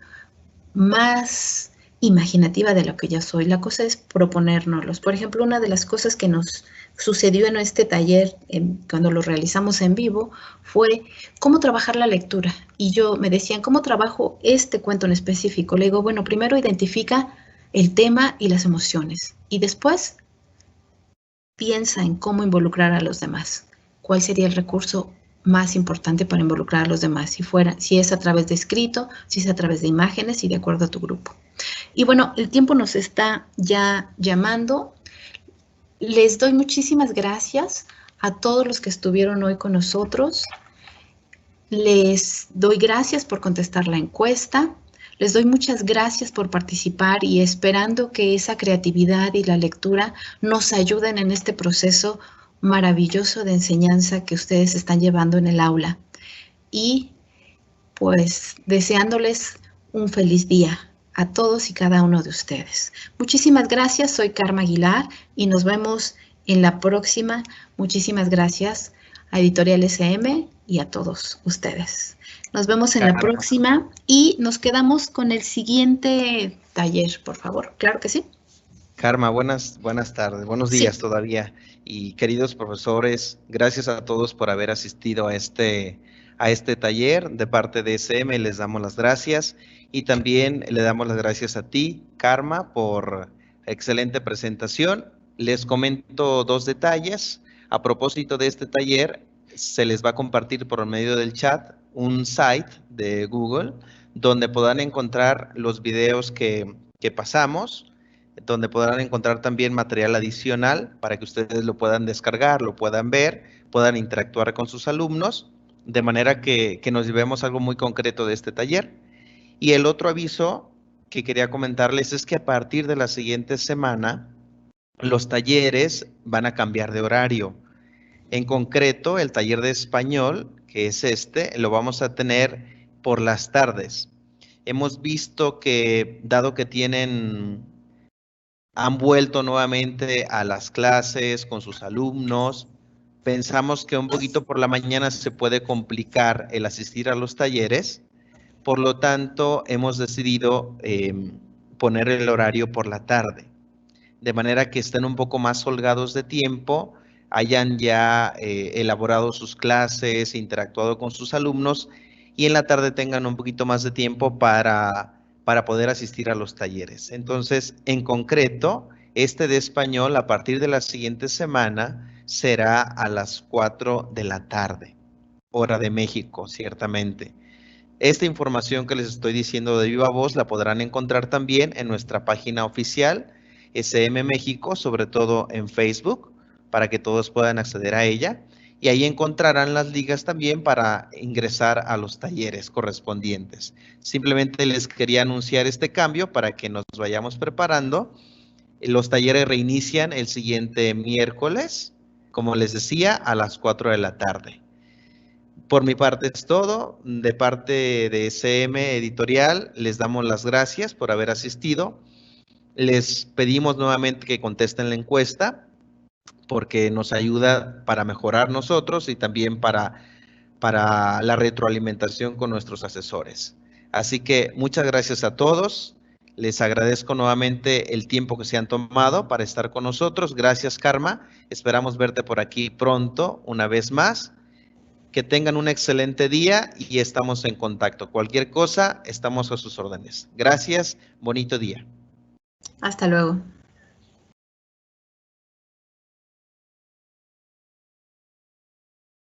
Speaker 2: más imaginativa de lo que ya soy. La cosa es proponérnoslos. Por ejemplo, una de las cosas que nos sucedió en este taller, cuando lo realizamos en vivo, fue cómo trabajar la lectura. Y me decían, ¿cómo trabajo este cuento en específico? Le digo, bueno, primero identifica el tema y las emociones. Y después piensa en cómo involucrar a los demás. ¿Cuál sería el recurso más importante para involucrar a los demás? Si es a través de escrito, si es a través de imágenes y de acuerdo a tu grupo. Y bueno, el tiempo nos está ya llamando. Les doy muchísimas gracias a todos los que estuvieron hoy con nosotros. Les doy gracias por contestar la encuesta. Les doy muchas gracias por participar y esperando que esa creatividad y la lectura nos ayuden en este proceso maravilloso de enseñanza que ustedes están llevando en el aula. Y pues deseándoles un feliz día a todos y cada uno de ustedes. Muchísimas gracias, soy Karma Aguilar y nos vemos en la próxima. Muchísimas gracias a Editorial SM y a todos ustedes. Nos vemos en la próxima y nos quedamos con el siguiente taller, por favor. Claro que sí.
Speaker 3: Karma, buenas tardes, buenos días todavía. Y queridos profesores, gracias a todos por haber asistido a este taller. De parte de SM les damos las gracias y también le damos las gracias a ti, Karma, por excelente presentación. Les comento 2 detalles. A propósito de este taller, se les va a compartir por medio del chat un site de Google donde podrán encontrar los videos que pasamos, donde podrán encontrar también material adicional para que ustedes lo puedan descargar, lo puedan ver, puedan interactuar con sus alumnos, de manera que nos llevemos algo muy concreto de este taller. Y el otro aviso que quería comentarles es que a partir de la siguiente semana, los talleres van a cambiar de horario. En concreto, el taller de español, que es lo vamos a tener por las tardes. Hemos visto que, dado que han vuelto nuevamente a las clases con sus alumnos, pensamos que un poquito por la mañana se puede complicar el asistir a los talleres. Por lo tanto, hemos decidido poner el horario por la tarde, de manera que estén un poco más holgados de tiempo, hayan ya elaborado sus clases, interactuado con sus alumnos y en la tarde tengan un poquito más de tiempo para poder asistir a los talleres. Entonces, en concreto, de español a partir de la siguiente semana será a las 4 de la tarde, hora de México, ciertamente. Esta información que les estoy diciendo de viva voz la podrán encontrar también en nuestra página oficial, SM México, sobre todo en Facebook, para que todos puedan acceder a ella. Y ahí encontrarán las ligas también para ingresar a los talleres correspondientes. Simplemente les quería anunciar este cambio para que nos vayamos preparando. Los talleres reinician el siguiente miércoles, como les decía, a las 4 de la tarde. Por mi parte es todo. De parte de SM Editorial, les damos las gracias por haber asistido. Les pedimos nuevamente que contesten la encuesta porque nos ayuda para mejorar nosotros y también para la retroalimentación con nuestros asesores. Así que muchas gracias a todos. Les agradezco nuevamente el tiempo que se han tomado para estar con nosotros. Gracias, Karma. Esperamos verte por aquí pronto, una vez más. Que tengan un excelente día y estamos en contacto. Cualquier cosa, estamos a sus órdenes. Gracias, bonito día.
Speaker 2: Hasta luego.